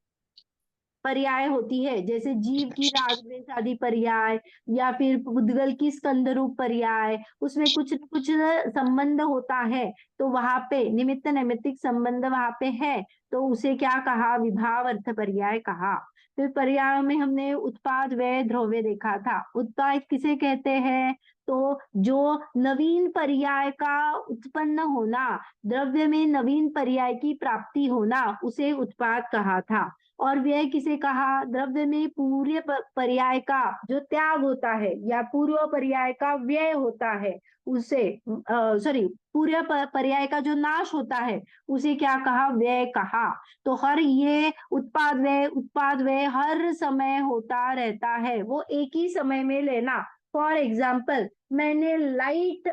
पर्याय होती है, जैसे जीव की राग आदि पर्याय, या फिर पुद्गल की स्कंद रूप पर्याय, उसमें कुछ न कुछ संबंध होता है, तो वहां पे निमित्त नैमित्तिक संबंध वहां पे है, तो उसे क्या कहा? विभाव अर्थ पर्याय कहा। फिर पर्यायों में हमने उत्पाद, व्यय, द्रव्य देखा था। उत्पाद किसे कहते हैं? तो जो नवीन पर्याय का उत्पन्न होना, द्रव्य में नवीन पर्याय की प्राप्ति होना, उसे उत्पाद कहा था। और व्यय किसे कहा? द्रव्य में पूर्व पर्याय का जो त्याग होता है या पूर्व पर्याय का व्यय होता है उसे, सॉरी, पूर्व पर्याय का जो नाश होता है उसे क्या कहा? व्यय कहा। तो हर ये उत्पाद व्यय हर समय होता रहता है, वो एक ही समय में लेना। फॉर एग्जाम्पल, मैंने लाइट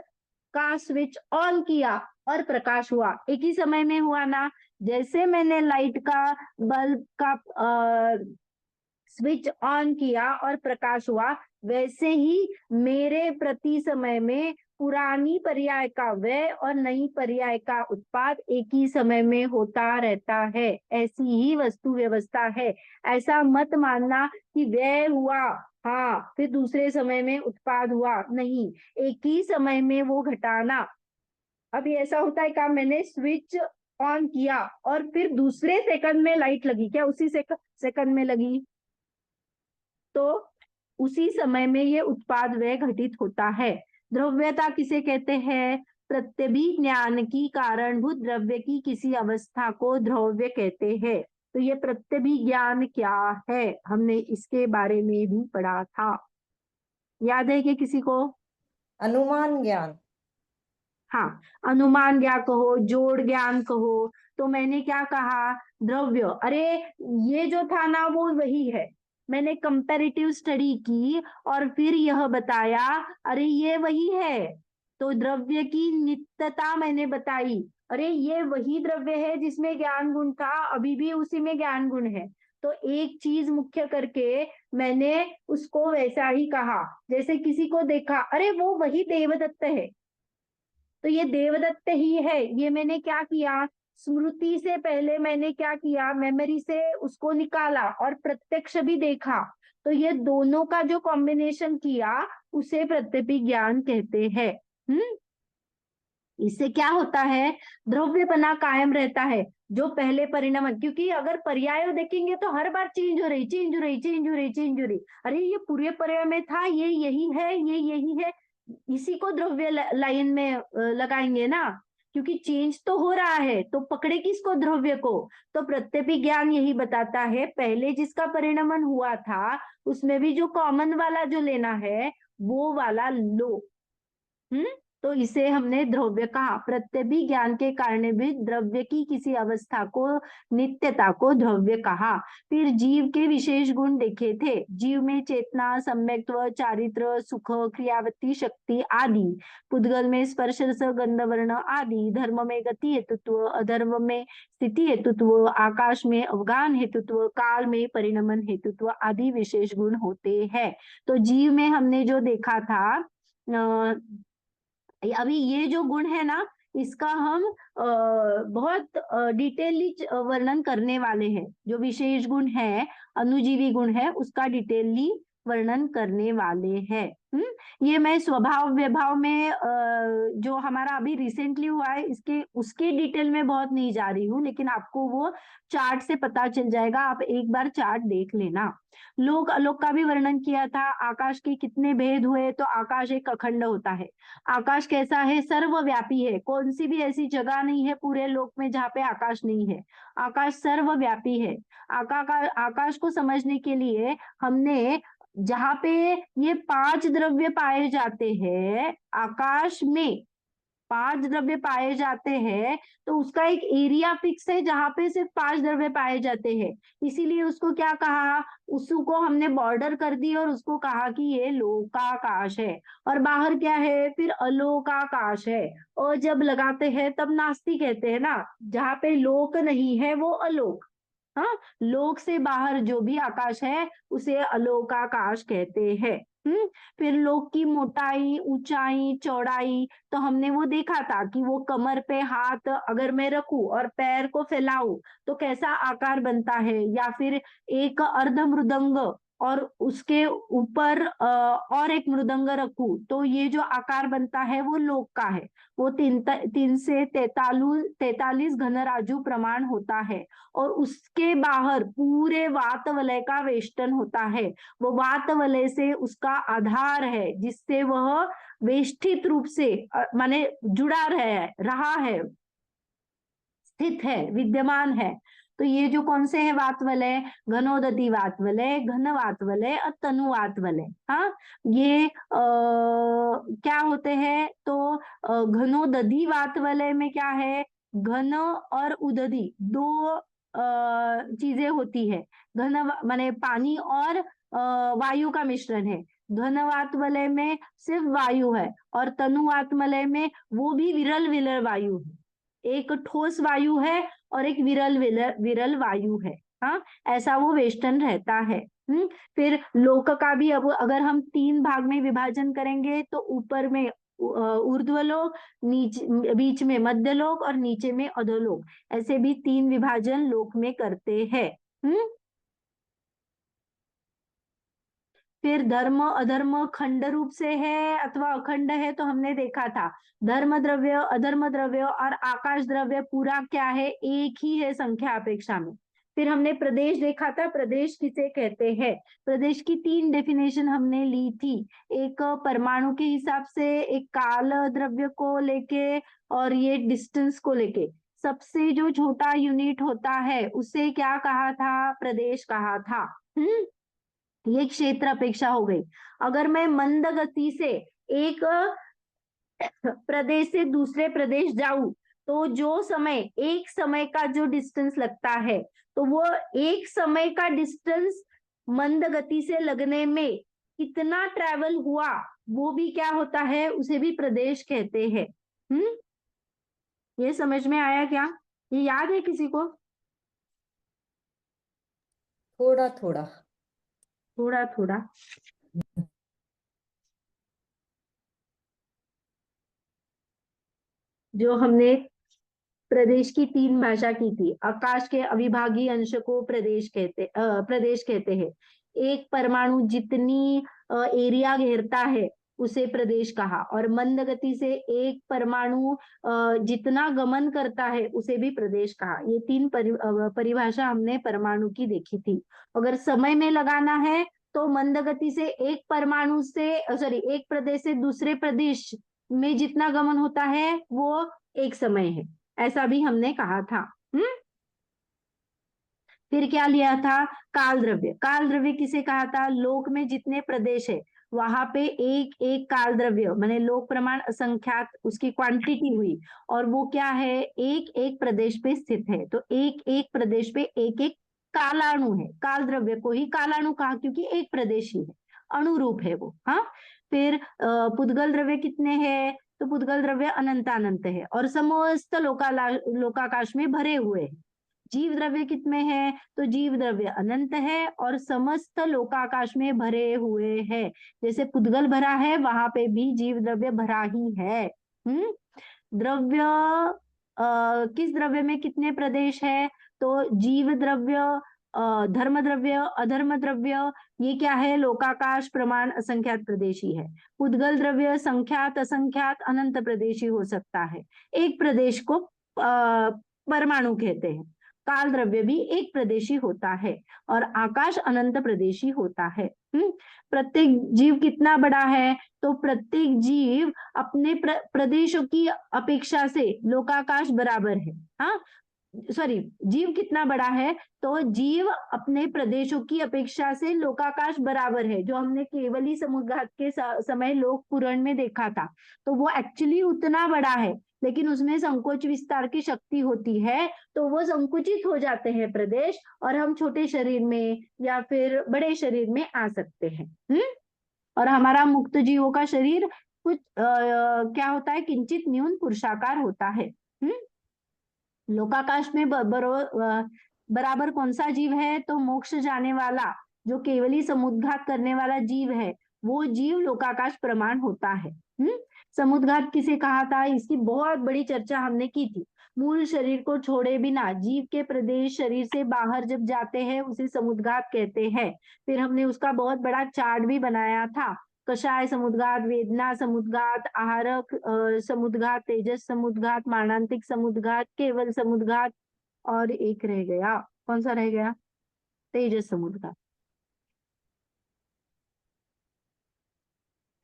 का स्विच ऑन किया और प्रकाश हुआ, एक ही समय में हुआ ना। जैसे मैंने लाइट का बल्ब का स्विच ऑन किया और प्रकाश हुआ, वैसे ही मेरे प्रति समय में पुरानी पर्याय का व्यय और नई पर्याय का उत्पाद एक ही समय में होता रहता है। ऐसी ही वस्तु व्यवस्था है। ऐसा मत मानना कि व्यय हुआ, हाँ, फिर दूसरे समय में उत्पाद हुआ, नहीं, एक ही समय में वो घटाना। अभी ऐसा होता है क्या? मैंने स्विच ऑन किया और फिर दूसरे सेकंड में लाइट लगी, क्या उसी सेकंड में लगी? तो उसी समय में ये उत्पाद व्यय घटित होता है। द्रव्यता किसे कहते हैं? प्रत्यभिज्ञान की कारणभूत द्रव्य की किसी अवस्था को द्रव्य कहते हैं। तो ये प्रत्यभिज्ञान क्या है? हमने इसके बारे में भी पढ़ा था, याद है कि किसी को? अनुमान ज्ञान। हाँ, अनुमान ज्ञान कहो, जोड़ ज्ञान कहो। तो मैंने क्या कहा? द्रव्य, अरे ये जो था ना वो वही है। मैंने कंपैरेटिव स्टडी की और फिर यह बताया, अरे ये वही है। तो द्रव्य की नित्यता मैंने बताई, अरे ये वही द्रव्य है जिसमें ज्ञान गुण था, अभी भी उसी में ज्ञान गुण है। तो एक चीज मुख्य करके मैंने उसको वैसा ही कहा। जैसे किसी को देखा, अरे वो वही देवदत्त है, तो ये देवदत्त ही है। ये मैंने क्या किया? स्मृति से पहले मैंने क्या किया? मेमोरी से उसको निकाला और प्रत्यक्ष भी देखा। तो ये दोनों का जो कॉम्बिनेशन किया उसे प्रत्यभिज्ञान कहते हैं। इससे क्या होता है? द्रव्यपना कायम रहता है। जो पहले परिणाम, क्योंकि अगर पर्याय देखेंगे तो हर बार चेंज हो रही, चेंज हो रही, चेंज हो रही, चेंज हो रही। अरे ये पूरे पर्याय में था, ये यही है, ये यही है, इसी को द्रव्य लाइन में लगाएंगे ना, क्योंकि चेंज तो हो रहा है, तो पकड़े किसको? द्रव्य को। तो प्रत्यभिज्ञान यही बताता है, पहले जिसका परिणमन हुआ था उसमें भी जो कॉमन वाला जो लेना है वो वाला लो। तो इसे हमने द्रव्य कहा। प्रत्यभिज्ञान के कारण भी द्रव्य की किसी अवस्था को, नित्यता को द्रव्य कहा। फिर जीव के विशेष गुण देखे थे। जीव में चेतना, सम्यक्त्व, चारित्र, सुख, क्रियावृत्ति शक्ति आदि। पुद्गल में स्पर्श रस गंध वर्ण आदि। धर्म में गति हेतुत्व, अधर्म में स्थिति हेतुत्व, आकाश में अवगान हेतुत्व, काल में परिणमन हेतुत्व आदि विशेष गुण होते हैं। तो जीव में हमने जो देखा था, अभी ये जो गुण है ना, इसका हम बहुत डिटेली वर्णन करने वाले हैं। जो विशेष गुण है, अनुजीवी गुण है, उसका डिटेली वर्णन करने वाले हैं। ये मैं स्वभाव विभाव में जो हमारा अभी रिसेंटली हुआ है इसके उसके डिटेल में बहुत नहीं जा रही हूँ, लेकिन आपको वो चार्ट से पता चल जाएगा, आप एक बार चार्ट देख लेना। लोक आलोक का भी वर्णन किया था। आकाश के कितने भेद हुए, तो आकाश एक अखंड होता है। आकाश कैसा है, सर्वव्यापी है। कौन सी भी ऐसी जगह नहीं है पूरे लोक में जहाँ पे आकाश नहीं है। आकाश सर्वव्यापी है। आकाश को समझने के लिए हमने जहाँ पे ये 5 द्रव्य पाए जाते हैं, आकाश में 5 द्रव्य पाए जाते हैं, तो उसका एक एरिया फिक्स है जहां पे सिर्फ 5 द्रव्य पाए जाते हैं। इसीलिए उसको क्या कहा, उसको हमने बॉर्डर कर दी और उसको कहा कि ये लोकाकाश है। और बाहर क्या है, फिर अलोकाकाश है। और जब लगाते हैं तब नास्ति कहते हैं ना, जहाँ पे लोक नहीं है वो अलोक। हाँ, लोक से बाहर जो भी आकाश है उसे अलोकाकाश कहते हैं। फिर लोक की मोटाई, ऊंचाई, चौड़ाई, तो हमने वो देखा था कि वो कमर पे हाथ अगर मैं रखूं और पैर को फैलाऊं तो कैसा आकार बनता है, या फिर एक अर्ध मृदंग और उसके ऊपर और एक मृदंग रखूं तो ये जो आकार बनता है वो लोक का है। वो 3 से 43 घनराजु प्रमाण होता है। और उसके बाहर पूरे वातवलय का वेष्टन होता है। वो वातवलय से उसका आधार है जिससे वह वेष्टित रूप से माने जुड़ा रहा है, स्थित है, विद्यमान है। तो ये जो कौन से है वातवलय, घनोदती वातवलय, घन वातवलय और तनु वातवलय। हाँ, ये क्या होते हैं, तो घनोदधी वातवलय में क्या है, घन और उदधी दो चीजें होती है। घन माने पानी और वायु का मिश्रण है। घन वातवलय में सिर्फ वायु है, और तनु वातवलय में वो भी विरल विरल वायु है। एक ठोस वायु है और एक विरल वायु है। हाँ, ऐसा वो वेष्टन रहता है। फिर लोक का भी अब अगर हम 3 भाग में विभाजन करेंगे तो ऊपर में ऊर्ध्वलोक, नीचे बीच में मध्यलोक और नीचे में अधोलोक, ऐसे भी 3 विभाजन लोक में करते हैं। फिर धर्म अधर्म खंड रूप से है अथवा अखंड है, तो हमने देखा था धर्म द्रव्य, अधर्म द्रव्य और आकाश द्रव्य पूरा क्या है, एक ही है संख्या अपेक्षा में। फिर हमने प्रदेश देखा था, प्रदेश किसे कहते हैं। प्रदेश की 3 डेफिनेशन हमने ली थी, एक परमाणु के हिसाब से, एक काल द्रव्य को लेके, और ये डिस्टेंस को लेके। सबसे जो छोटा यूनिट होता है उसे क्या कहा था, प्रदेश कहा था। ये क्षेत्र अपेक्षा हो गई। अगर मैं मंद गति से एक प्रदेश से दूसरे प्रदेश जाऊं तो जो समय, एक समय का जो डिस्टेंस लगता है, तो वो एक समय का डिस्टेंस मंद गति से लगने में कितना ट्रैवल हुआ, वो भी क्या होता है, उसे भी प्रदेश कहते हैं। ये समझ में आया क्या, ये याद है किसी को? थोड़ा थोड़ा। थोड़ा थोड़ा। जो हमने प्रदेश की 3 भाषा की थी, आकाश के अविभागी अंश को प्रदेश कहते हैं। एक परमाणु जितनी एरिया घेरता है उसे प्रदेश कहा, और मंद गति से एक परमाणु जितना गमन करता है उसे भी प्रदेश कहा। ये 3 परिभाषा हमने परमाणु की देखी थी। अगर समय में लगाना है तो मंद गति से एक परमाणु से एक प्रदेश से दूसरे प्रदेश में जितना गमन होता है वो एक समय है, ऐसा भी हमने कहा था। फिर क्या लिया था, काल द्रव्य। काल द्रव्य किसे कहा था, लोक में जितने प्रदेश है वहां पे एक एक काल द्रव्य माने लोक प्रमाण असंख्यात उसकी क्वांटिटी हुई, और वो क्या है, एक एक प्रदेश पे स्थित है। तो एक एक प्रदेश पे एक एक कालाणु है। काल द्रव्य को ही कालाणु कहा क्योंकि एक प्रदेश ही है, अणुरूप है वो। हाँ, फिर पुद्गल द्रव्य कितने हैं, तो पुद्गल द्रव्य अनंत है और समस्त लोकाकाश में भरे हुए हैं। जीव द्रव्य कितने हैं, तो जीव द्रव्य अनंत है और समस्त लोकाकाश में भरे हुए हैं। जैसे पुद्गल भरा है वहां पे भी जीव द्रव्य भरा ही है। द्रव्य किस द्रव्य में कितने प्रदेश है? तो जीव द्रव्य, धर्म द्रव्य, अधर्म द्रव्य, ये क्या है? लोकाकाश, प्रमाण, असंख्यात प्रदेशी है। पुद्गल द्रव्य संख्यात, असंख्यात, अनंत प्रदेशी हो सकता है। एक प्रदेश को परमाणु कहते हैं। काल द्रव्य भी एक प्रदेशी होता है और आकाश अनंत प्रदेशी होता है। प्रत्येक जीव कितना बड़ा है? तो प्रत्येक जीव अपने प्रदेशों की अपेक्षा से लोकाकाश बराबर है। हाँ, सॉरी, जीव कितना बड़ा है? तो जीव अपने प्रदेशों की अपेक्षा से लोकाकाश बराबर है, जो हमने केवली समुद्घात के समय लोक पुराण में देखा था। तो वो एक्चुअली उतना बड़ा है, लेकिन उसमें संकोच विस्तार की शक्ति होती है, तो वो संकुचित हो जाते हैं प्रदेश, और हम छोटे शरीर में या फिर बड़े शरीर में आ सकते हैं। और हमारा मुक्त जीवों का शरीर कुछ क्या होता है? किंचित न्यून पुरुषाकार होता है। लोकाकाश में बराबर कौन सा जीव है? तो मोक्ष जाने वाला, जो केवली समुद्घात करने वाला जीव है, वो जीव लोकाकाश प्रमाण होता है। समुद्घात किसे कहा था? इसकी बहुत बड़ी चर्चा हमने की थी। मूल शरीर को छोड़े बिना जीव के प्रदेश शरीर से बाहर जब जाते हैं, उसे समुद्घात कहते हैं। फिर हमने उसका बहुत बड़ा चार्ट भी बनाया था। कषाय समुद्घात, वेदना समुद्घात, आहारक समुद्घात, तेजस समुद्घात, मारणांतिक समुद्घात, केवल समुद्घात, और एक रह गया। कौन सा रह गया? तेजस समुद्घात,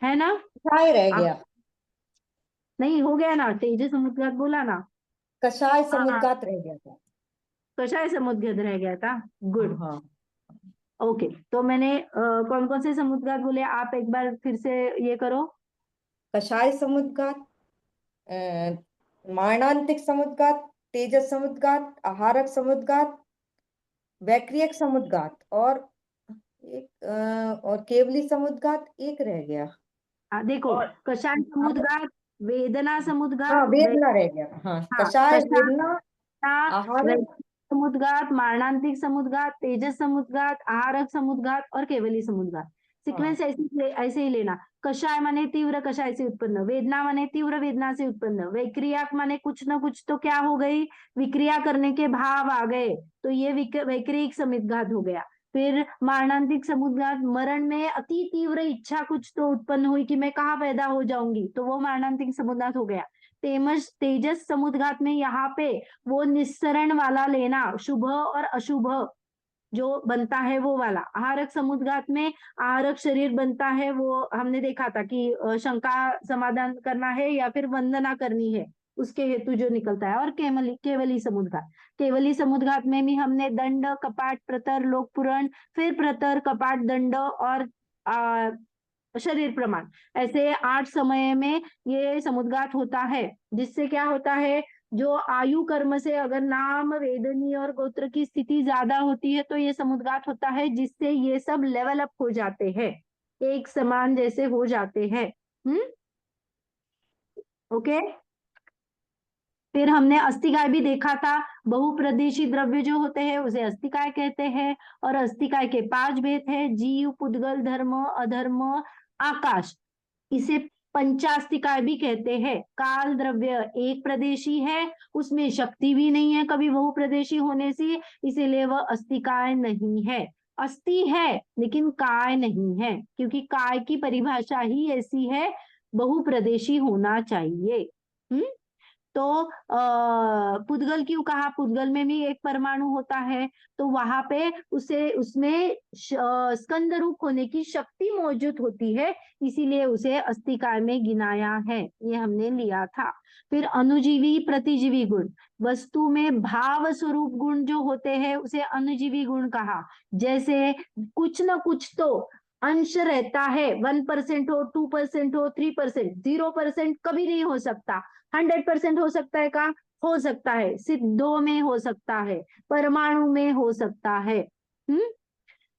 है ना? कषाय रह गया। नहीं, हो गया ना? तेजस समुद्घात बोला ना? कषाय हाँ, समुद्घात रह गया था। कषाय समुद्घात रह गया था। गुड। हाँ, ओके, तो मैंने कौन कौन से समुद्घात बोले? आप एक बार फिर से ये करो। कषाय समुद्घात, मारणांतिक समुद्घात, तेजस समुद्घात, आहारक समुद्घात, वैक्रियक समुद्घात, और और केवली समुद्घात एक रह गया। देखो, कषाय समुद्घात, वेदना समुद्घात, हाँ, वेदना रह गया। हाँ, हाँ, कषाय, कषाय, वेदना, आहारक, समुद्घात, मारणांतिक समुद्घात, तेजस समुद्घात, आहारक समुद्घात और केवली समुद्घात। सीक्वेंस ऐसे ही लेना। कषाय माने तीव्र कषाय से उत्पन्न, वेदना माने तीव्र वेदना से उत्पन्न, वैक्रिया माने कुछ ना कुछ तो क्या हो गई? विक्रिया करने के भाव आ गए, तो ये वैक्रिक समुद्घात हो गया। फिर मारणांतिक समुद्घात, मरण में अति तीव्र इच्छा कुछ तो उत्पन्न हुई कि मैं कहाँ पैदा हो जाऊंगी, तो वो मारणांतिक समुद्घात हो गया। तेजस समुद्घात में यहाँ पे वो निस्सरण वाला लेना, शुभ और अशुभ जो बनता है वो वाला। आहारक समुद्घात में आहारक शरीर बनता है, वो हमने देखा था कि शंका समाधान करना है या फिर वंदना करनी है, उसके हेतु जो निकलता है। और केवली समुद्घात, केवली समुद्घात में भी हमने दंड, कपाट, प्रतर, लोक पुराण, फिर प्रतर, कपाट, दंड और शरीर प्रमाण, ऐसे 8 समय में ये समुद्घात होता है। जिससे क्या होता है? जो आयु कर्म से अगर नाम, वेदनी और गोत्र की स्थिति ज्यादा होती है, तो ये समुद्घात होता है, जिससे ये सब लेवल अप हो जाते हैं, एक समान जैसे हो जाते हैं। ओके। फिर हमने अस्थिकाय भी देखा था। बहुप्रदेशी द्रव्य जो होते हैं उसे अस्थिकाय कहते हैं, और अस्थिकाय के 5 भेद है: जीव, पुद्गल, धर्म, अधर्म, आकाश। इसे पंचास्तिकाय भी कहते हैं। काल द्रव्य एक प्रदेशी है, उसमें शक्ति भी नहीं है कभी बहुप्रदेशी होने से, इसीलिए वह अस्तिकाय नहीं है। अस्थि है लेकिन काय नहीं है, क्योंकि काय की परिभाषा ही ऐसी है, बहुप्रदेशी होना चाहिए। तो पुद्गल क्यों कहा? पुद्गल में भी एक परमाणु होता है, तो वहां पे उसमें स्कंद रूप होने की शक्ति मौजूद होती है, इसीलिए उसे अस्थिकाय में गिनाया है, ये हमने लिया था। फिर अनुजीवी प्रतिजीवी गुण, वस्तु में भाव स्वरूप गुण जो होते हैं उसे अनुजीवी गुण कहा। जैसे कुछ ना कुछ तो अंश रहता है, 1% हो, 2% हो, 3%, 0% कभी नहीं हो सकता। 100% हो सकता है का? हो सकता है, सिर्फ 2 में हो सकता है, परमाणु में हो सकता है।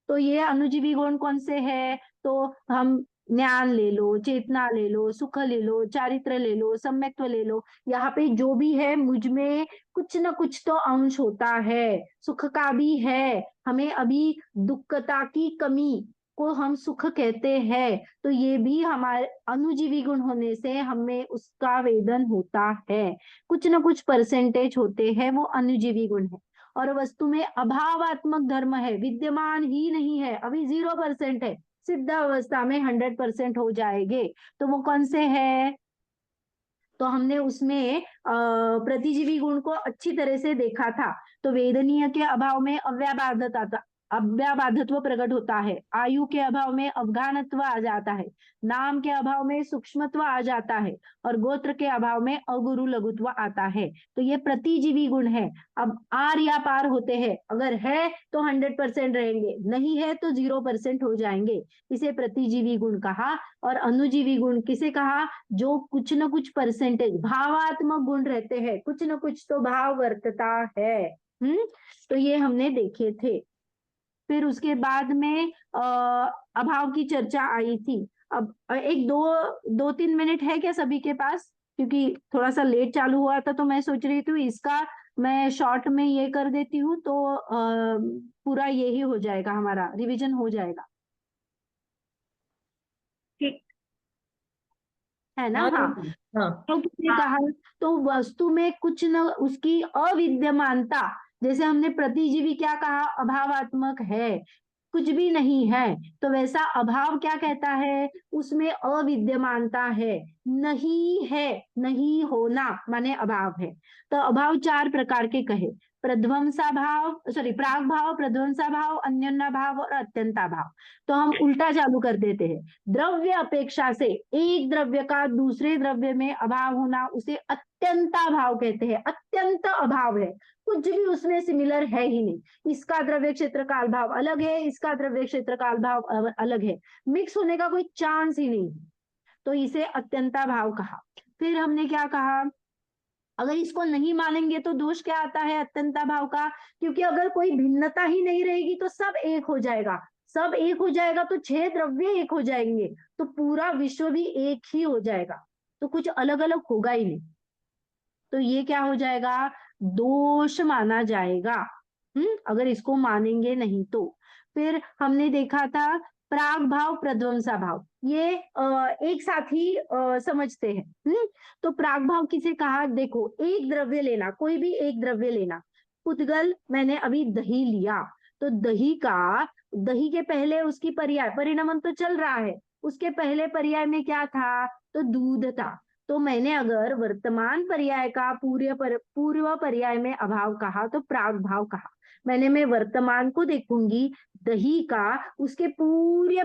तो ये अनुजीवी गुण कौन से है? तो हम ज्ञान ले लो, चेतना ले लो, सुख ले लो, चारित्र ले लो, सम्यक्त्व ले लो, यहाँ पे जो भी है मुझ में कुछ ना कुछ तो अंश होता है, सुख का भी है, हमें अभी दुखता की कमी को हम सुख कहते हैं, तो ये भी हमारे अनुजीवी गुण होने से हमें उसका वेदन होता है। कुछ ना कुछ परसेंटेज होते हैं, वो अनुजीवी गुण है। और वस्तु में अभावात्मक धर्म है, विद्यमान ही नहीं है, अभी 0% है, सिद्ध अवस्था में 100% हो जाएंगे। तो वो कौन से है? तो हमने उसमें प्रतिजीवी गुण को अच्छी तरह से देखा था। तो वेदनीय के अभाव में अव्याबाधत्व प्रकट होता है, आयु के अभाव में अवगाहनत्व आ जाता है, नाम के अभाव में सूक्ष्मत्व आ जाता है, और गोत्र के अभाव में अगुरु लघुत्व आता है। तो ये प्रतिजीवी गुण है। अब आर या पार होते हैं, अगर है तो 100% रहेंगे, नहीं है तो 0% हो जाएंगे। इसे प्रतिजीवी गुण कहा। और अनुजीवी गुण किसे कहा? जो कुछ न कुछ परसेंटेज भावात्मक गुण रहते हैं, कुछ न कुछ तो भाव वर्तता है। तो ये हमने देखे थे। फिर उसके बाद में अभाव की चर्चा आई थी। अब एक 2-3 मिनट है क्या सभी के पास? क्योंकि थोड़ा सा लेट चालू हुआ था, तो मैं सोच रही थी इसका मैं शॉर्ट में ये कर देती हूँ, तो पूरा यही हो जाएगा, हमारा रिवीजन हो जाएगा, ठीक। है ना? हाँ हाँ। दीदी, हाँ तो किसने कहा? तो वस्तु में कुछ न उसकी अविद्यमानता, जैसे हमने प्रतिजीवी क्या कहा? अभावात्मक है, कुछ भी नहीं है। तो वैसा अभाव क्या कहता है? उसमें अविद्यमानता है, नहीं है, नहीं होना माने अभाव है। तो अभाव 4 प्रकार के कहे, प्रध्वंसा भाव, सॉरी, प्राग भाव, प्रध्वंसा भाव, अन्योन्या भाव और अत्यंता भाव। तो हम उल्टा चालू कर देते हैं। द्रव्य अपेक्षा से एक द्रव्य का दूसरे द्रव्य में अभाव होना उसे अत्यंता भाव कहते हैं। अत्यंत अभाव है, कुछ भी उसमें सिमिलर है ही नहीं। इसका द्रव्य क्षेत्र काल भाव अलग है, इसका द्रव्य क्षेत्र काल भाव अलग है, मिक्स होने का कोई चांस ही नहीं, तो इसे अत्यंता भाव कहा। फिर हमने क्या कहा? अगर इसको नहीं मानेंगे तो दोष क्या आता है अत्यंता भाव का? क्योंकि अगर कोई भिन्नता ही नहीं रहेगी तो सब एक हो जाएगा, सब एक हो जाएगा तो 6 द्रव्य एक हो जाएंगे, तो पूरा विश्व भी एक ही हो जाएगा, तो कुछ अलग अलग होगा ही नहीं। तो ये क्या हो जाएगा? दोष माना जाएगा। अगर इसको मानेंगे नहीं तो। फिर हमने देखा था प्राग भाव, प्रध्वंसा भाव, ये एक साथ ही समझते हैं। तो प्राग भाव किसे कहा? देखो, एक द्रव्य लेना, कोई भी एक द्रव्य लेना। पुद्गल, मैंने अभी दही लिया, तो दही के पहले उसकी पर्याय परिणमन तो चल रहा है, उसके पहले पर्याय में क्या था? तो दूध था। तो मैंने अगर वर्तमान पर्याय का पूर्व पर्याय में अभाव कहा तो प्राग भाव कहा। मैं वर्तमान को देखूंगी, दही का, उसके पूरे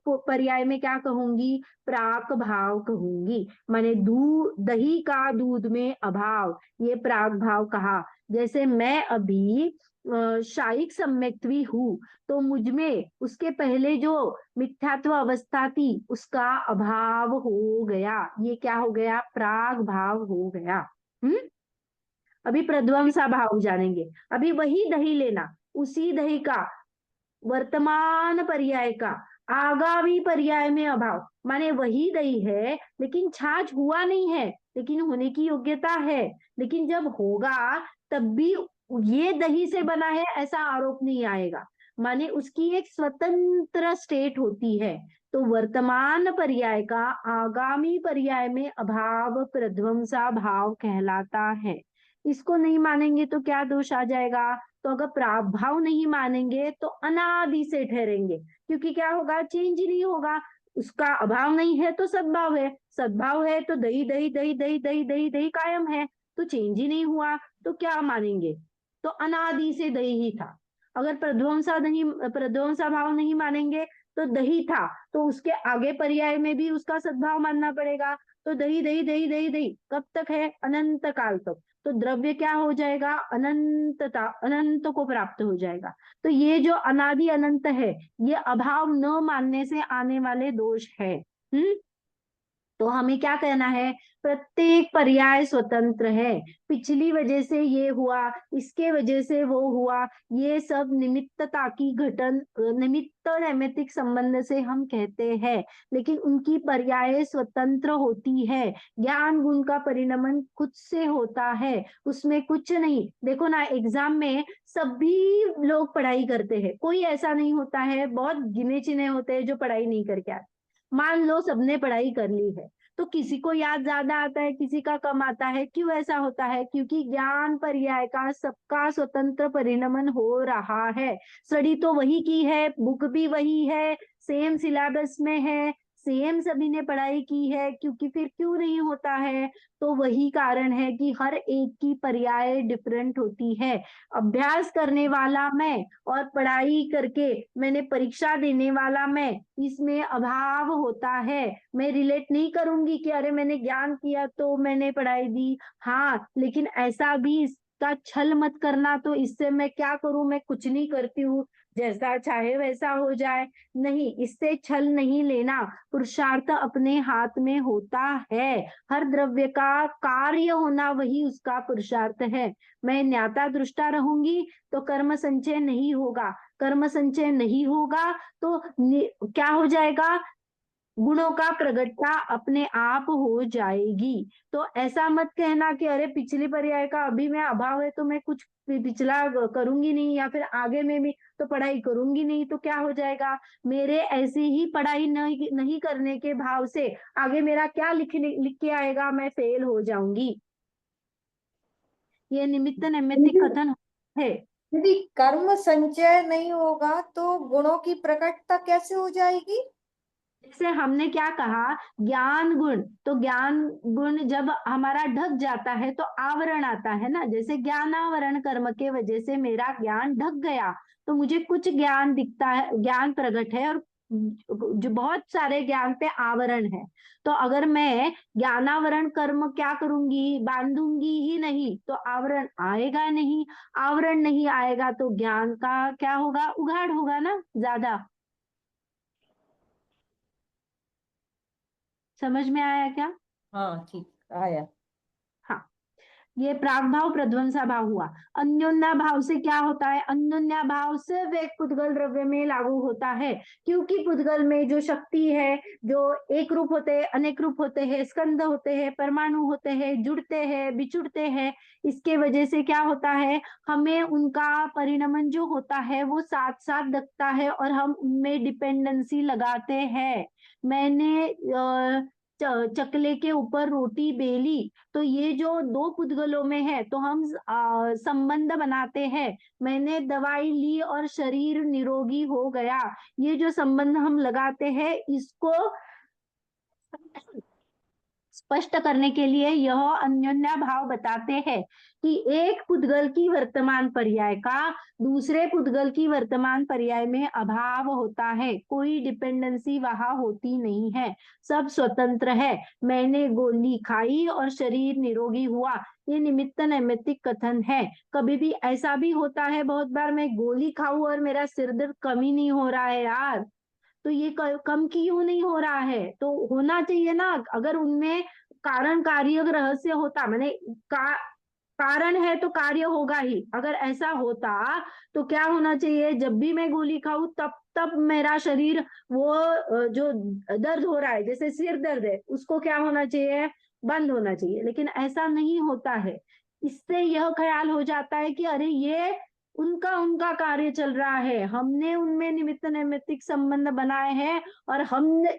पर्याय में क्या कहूंगी? प्राक भाव कहूंगी। माने दही का दूध में अभाव, ये प्राग भाव कहा। जैसे मैं अभी शायिक सम्यक्त्वी हूँ, तो मुझमें उसके पहले जो मिथ्यात्व अवस्था थी उसका अभाव हो गया, ये क्या हो गया? प्राग भाव हो गया। अभी प्रध्वंसा भाव जानेंगे। अभी वही दही लेना, उसी दही का वर्तमान पर्याय का आगामी पर्याय में अभाव, माने वही दही है लेकिन छाछ हुआ नहीं है, लेकिन होने की योग्यता है, लेकिन जब होगा तब भी ये दही से बना है ऐसा आरोप नहीं आएगा, माने उसकी एक स्वतंत्र स्टेट होती है। तो वर्तमान पर्याय का आगामी पर्याय में अभाव प्रध्वंसा भाव कहलाता है। इसको नहीं मानेंगे तो क्या दोष आ जाएगा? तो अगर प्राभाव नहीं मानेंगे तो अनादि से ठहरेंगे, क्योंकि क्या होगा? चेंज ही नहीं होगा। उसका अभाव नहीं है तो सद्भाव है, सद्भाव है तो दही दही दही दही दही दही दही कायम है, तो चेंज ही नहीं हुआ, तो क्या मानेंगे? तो अनादि से दही ही था। अगर प्रध्वंसा भाव नहीं मानेंगे तो दही था, तो उसके आगे पर्याय में भी उसका सद्भाव मानना पड़ेगा। तो दही दही दही दही दही कब तक है? अनंत काल तक। तो द्रव्य क्या हो जाएगा? अनंतता, अनंत को प्राप्त हो जाएगा। तो ये जो अनादि अनंत है, ये अभाव न मानने से आने वाले दोष है। तो हमें क्या कहना है? प्रत्येक पर्याय स्वतंत्र है। पिछली वजह से ये हुआ, इसके वजह से वो हुआ, ये सब निमित्तता की घटन, निमित्त नैमित्तिक संबंध से हम कहते हैं, लेकिन उनकी पर्याय स्वतंत्र होती है। ज्ञान गुण का परिणमन खुद से होता है, उसमें कुछ नहीं। देखो ना, एग्जाम में सभी लोग पढ़ाई करते हैं, कोई ऐसा नहीं होता है, बहुत गिने चिने होते हैं जो पढ़ाई नहीं करके आते। मान लो सबने पढ़ाई कर ली है, तो किसी को याद ज्यादा आता है, किसी का कम आता है। क्यों ऐसा होता है? क्योंकि ज्ञान पर्याय का सबका स्वतंत्र परिणमन हो रहा है। स्टडी तो वही की है, बुक भी वही है, सेम सिलेबस में है, सेम सभी ने पढ़ाई की है, क्योंकि फिर क्यों नहीं होता है? तो वही कारण है कि हर एक की पर्याय डिफरेंट होती है। अभ्यास करने वाला मैं और पढ़ाई करके मैंने परीक्षा देने वाला मैं, इसमें अभाव होता है। मैं रिलेट नहीं करूंगी कि अरे मैंने ज्ञान किया तो मैंने पढ़ाई दी। हाँ, लेकिन ऐसा भी इसका छल मत करना, तो इससे मैं क्या करूं? मैं कुछ नहीं करती हूँ, जैसा चाहे वैसा हो जाए। नहीं, इससे छल नहीं लेना। पुरुषार्थ अपने हाथ में होता है। हर द्रव्य का कार्य होना वही उसका पुरुषार्थ है। मैं ज्ञाता दृष्टा रहूंगी तो कर्म संचय नहीं होगा। कर्म संचय नहीं होगा तो क्या हो जाएगा? गुणों का प्रगटता अपने आप हो जाएगी। तो ऐसा मत कहना कि अरे पिछली पर्याय का अभी मैं अभाव है तो मैं कुछ पिछला करूंगी नहीं, या फिर आगे में भी तो पढ़ाई करूंगी नहीं, तो क्या हो जाएगा? मेरे ऐसे ही पढ़ाई नहीं करने के भाव से आगे मेरा क्या लिख के आएगा? मैं फेल हो जाऊंगी। ये निमित्त नैमित्तिक कथन है। यदि कर्म संचय नहीं होगा तो गुणों की प्रकटता कैसे हो जाएगी? जैसे हमने क्या कहा, ज्ञान गुण, तो ज्ञान गुण जब हमारा ढक जाता है तो आवरण आता है ना। जैसे ज्ञानावरण कर्म के वजह से मेरा ज्ञान ढक गया, तो मुझे कुछ ज्ञान दिखता है, ज्ञान प्रकट है, और जो बहुत सारे ज्ञान पे आवरण है। तो अगर मैं ज्ञानावरण कर्म क्या करूंगी? बांधूंगी ही नहीं, तो आवरण आएगा नहीं। आवरण नहीं आएगा तो ज्ञान का क्या होगा? उघाड़ होगा ना ज्यादा। समझ में आया क्या? हाँ ठीक आया। हाँ, ये प्रागभाव प्रध्वंसा भाव हुआ। अन्योन्या भाव से क्या होता है? अन्योन्या भाव सिर्फ एक पुद्गल द्रव्य में लागू होता है, क्योंकि पुद्गल में जो शक्ति है, जो एक रूप होते हैं, अनेक रूप होते हैं, स्कंद होते हैं, परमाणु होते हैं, जुड़ते हैं, बिछुड़ते हैं, इसके वजह से क्या होता है? हमें उनका परिणमन जो होता है वो साथ साथ दिखता है, और हम उनमें डिपेंडेंसी लगाते हैं। मैंने चकले के ऊपर रोटी बेली, तो ये जो दो पुद्गलों में है तो हम संबंध बनाते हैं। मैंने दवाई ली और शरीर निरोगी हो गया, ये जो संबंध हम लगाते हैं, इसको स्पष्ट करने के लिए यह अन्योन्या भाव बताते हैं कि एक पुद्गल की वर्तमान पर्याय का दूसरे पुद्गल की वर्तमान पर्याय में अभाव होता है। कोई डिपेंडेंसी वहां होती नहीं है, सब स्वतंत्र है। मैंने गोली खाई और शरीर निरोगी हुआ, ये निमित्त नैमित्तिक कथन है। कभी भी ऐसा भी होता है, बहुत बार मैं गोली खाऊं और मेरा सिर दर्द कम ही नहीं हो रहा है यार, तो ये कम क्यों नहीं हो रहा है? तो होना चाहिए ना। अगर उनमें कारण कार्य रहस्य होता, मैंने कारण है तो कार्य होगा ही। अगर ऐसा होता तो क्या होना चाहिए? जब भी मैं गोली खाऊं तब तब मेरा शरीर, वो जो दर्द हो रहा है, जैसे सिर दर्द है, उसको क्या होना चाहिए? बंद होना चाहिए। लेकिन ऐसा नहीं होता है। इससे यह ख्याल हो जाता है कि अरे ये उनका उनका कार्य चल रहा है, हमने उनमें निमित्त नैमित्तिक संबंध बनाए हैं, और हमने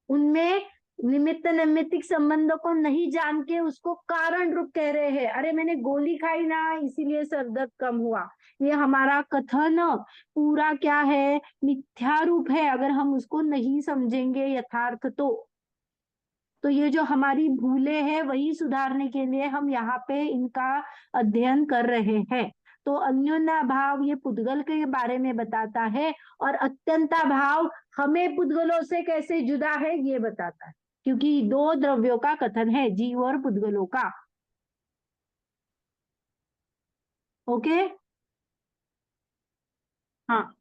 उनमें निमित्त नैमित्तिक संबंधों को नहीं जान के उसको कारण रूप कह रहे हैं। अरे मैंने गोली खाई ना, इसीलिए सर दर्द कम हुआ। ये हमारा कथन पूरा क्या है? मिथ्या रूप है, अगर हम उसको नहीं समझेंगे यथार्थ तो ये जो हमारी भूले हैं वही सुधारने के लिए हम यहाँ पे इनका अध्ययन कर रहे हैं। तो अन्योन्या भाव ये पुद्गल के बारे में बताता है, और अत्यंता भाव हमें पुद्गलों से कैसे जुदा है ये बताता है, क्योंकि दो द्रव्यों का कथन है, जीव और पुद्गलों का। ओके। हाँ,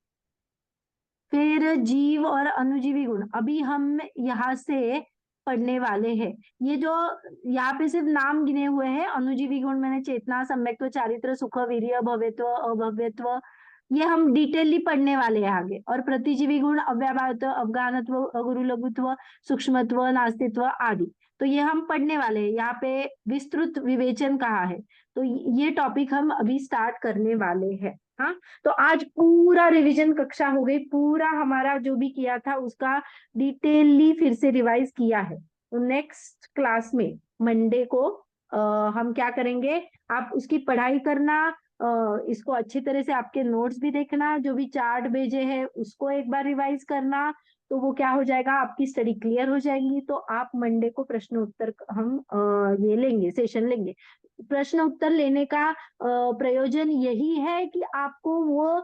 फिर जीव और अनुजीवी गुण। अभी हम यहाँ से पढ़ने वाले हैं। ये जो यहाँ पे सिर्फ नाम गिने हुए हैं, अनुजीवी गुण मैंने चेतना, सम्यक्त्व, चारित्र, सुख, वीर्य, भव्यत्व, अभव्यत्व, ये हम डिटेलली पढ़ने वाले हैं आगे। और प्रतिजीवी गुण अव्याभावत्व, अवगाहनत्व, अगुरु लघुत्व, सूक्ष्मत्व, नास्तित्व आदि, तो ये हम पढ़ने वाले हैं। यहाँ पे विस्तृत विवेचन कहा है, तो ये टॉपिक हम अभी स्टार्ट करने वाले हैं। हाँ, तो आज पूरा रिवीजन कक्षा हो गई, पूरा हमारा जो भी किया था उसका डिटेलली फिर से रिवाइज किया है। तो नेक्स्ट क्लास में मंडे को हम क्या करेंगे, आप उसकी पढ़ाई करना, इसको अच्छी तरह से आपके नोट्स भी देखना, जो भी चार्ट भेजे हैं उसको एक बार रिवाइज करना, तो वो क्या हो जाएगा, आपकी स्टडी क्लियर हो जाएगी। तो आप मंडे को प्रश्न उत्तर हम ये लेंगे, सेशन लेंगे। प्रश्न उत्तर लेने का प्रयोजन यही है कि आपको वो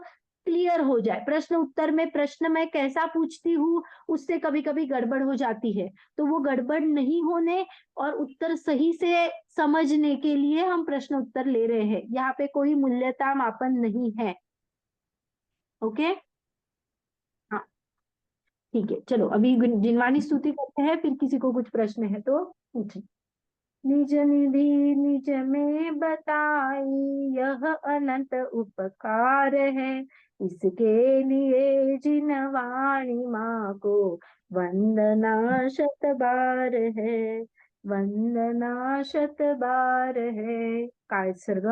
क्लियर हो जाए। प्रश्न उत्तर में प्रश्न मैं कैसा पूछती हूँ उससे कभी कभी गड़बड़ हो जाती है, तो वो गड़बड़ नहीं होने और उत्तर सही से समझने के लिए हम प्रश्न उत्तर ले रहे हैं। यहाँ पे कोई मूल्यता मापन नहीं है। ओके, हाँ ठीक है, चलो अभी जिनवानी स्तुति करते हैं, फिर किसी को कुछ प्रश्न है तो पूछे। निज निधि निज में बताई, यह अनंत उपकार है, इसके लिए जिन वाणी माँ को वंदना शत बार है, वंदना शत बार है। काय सर्ग।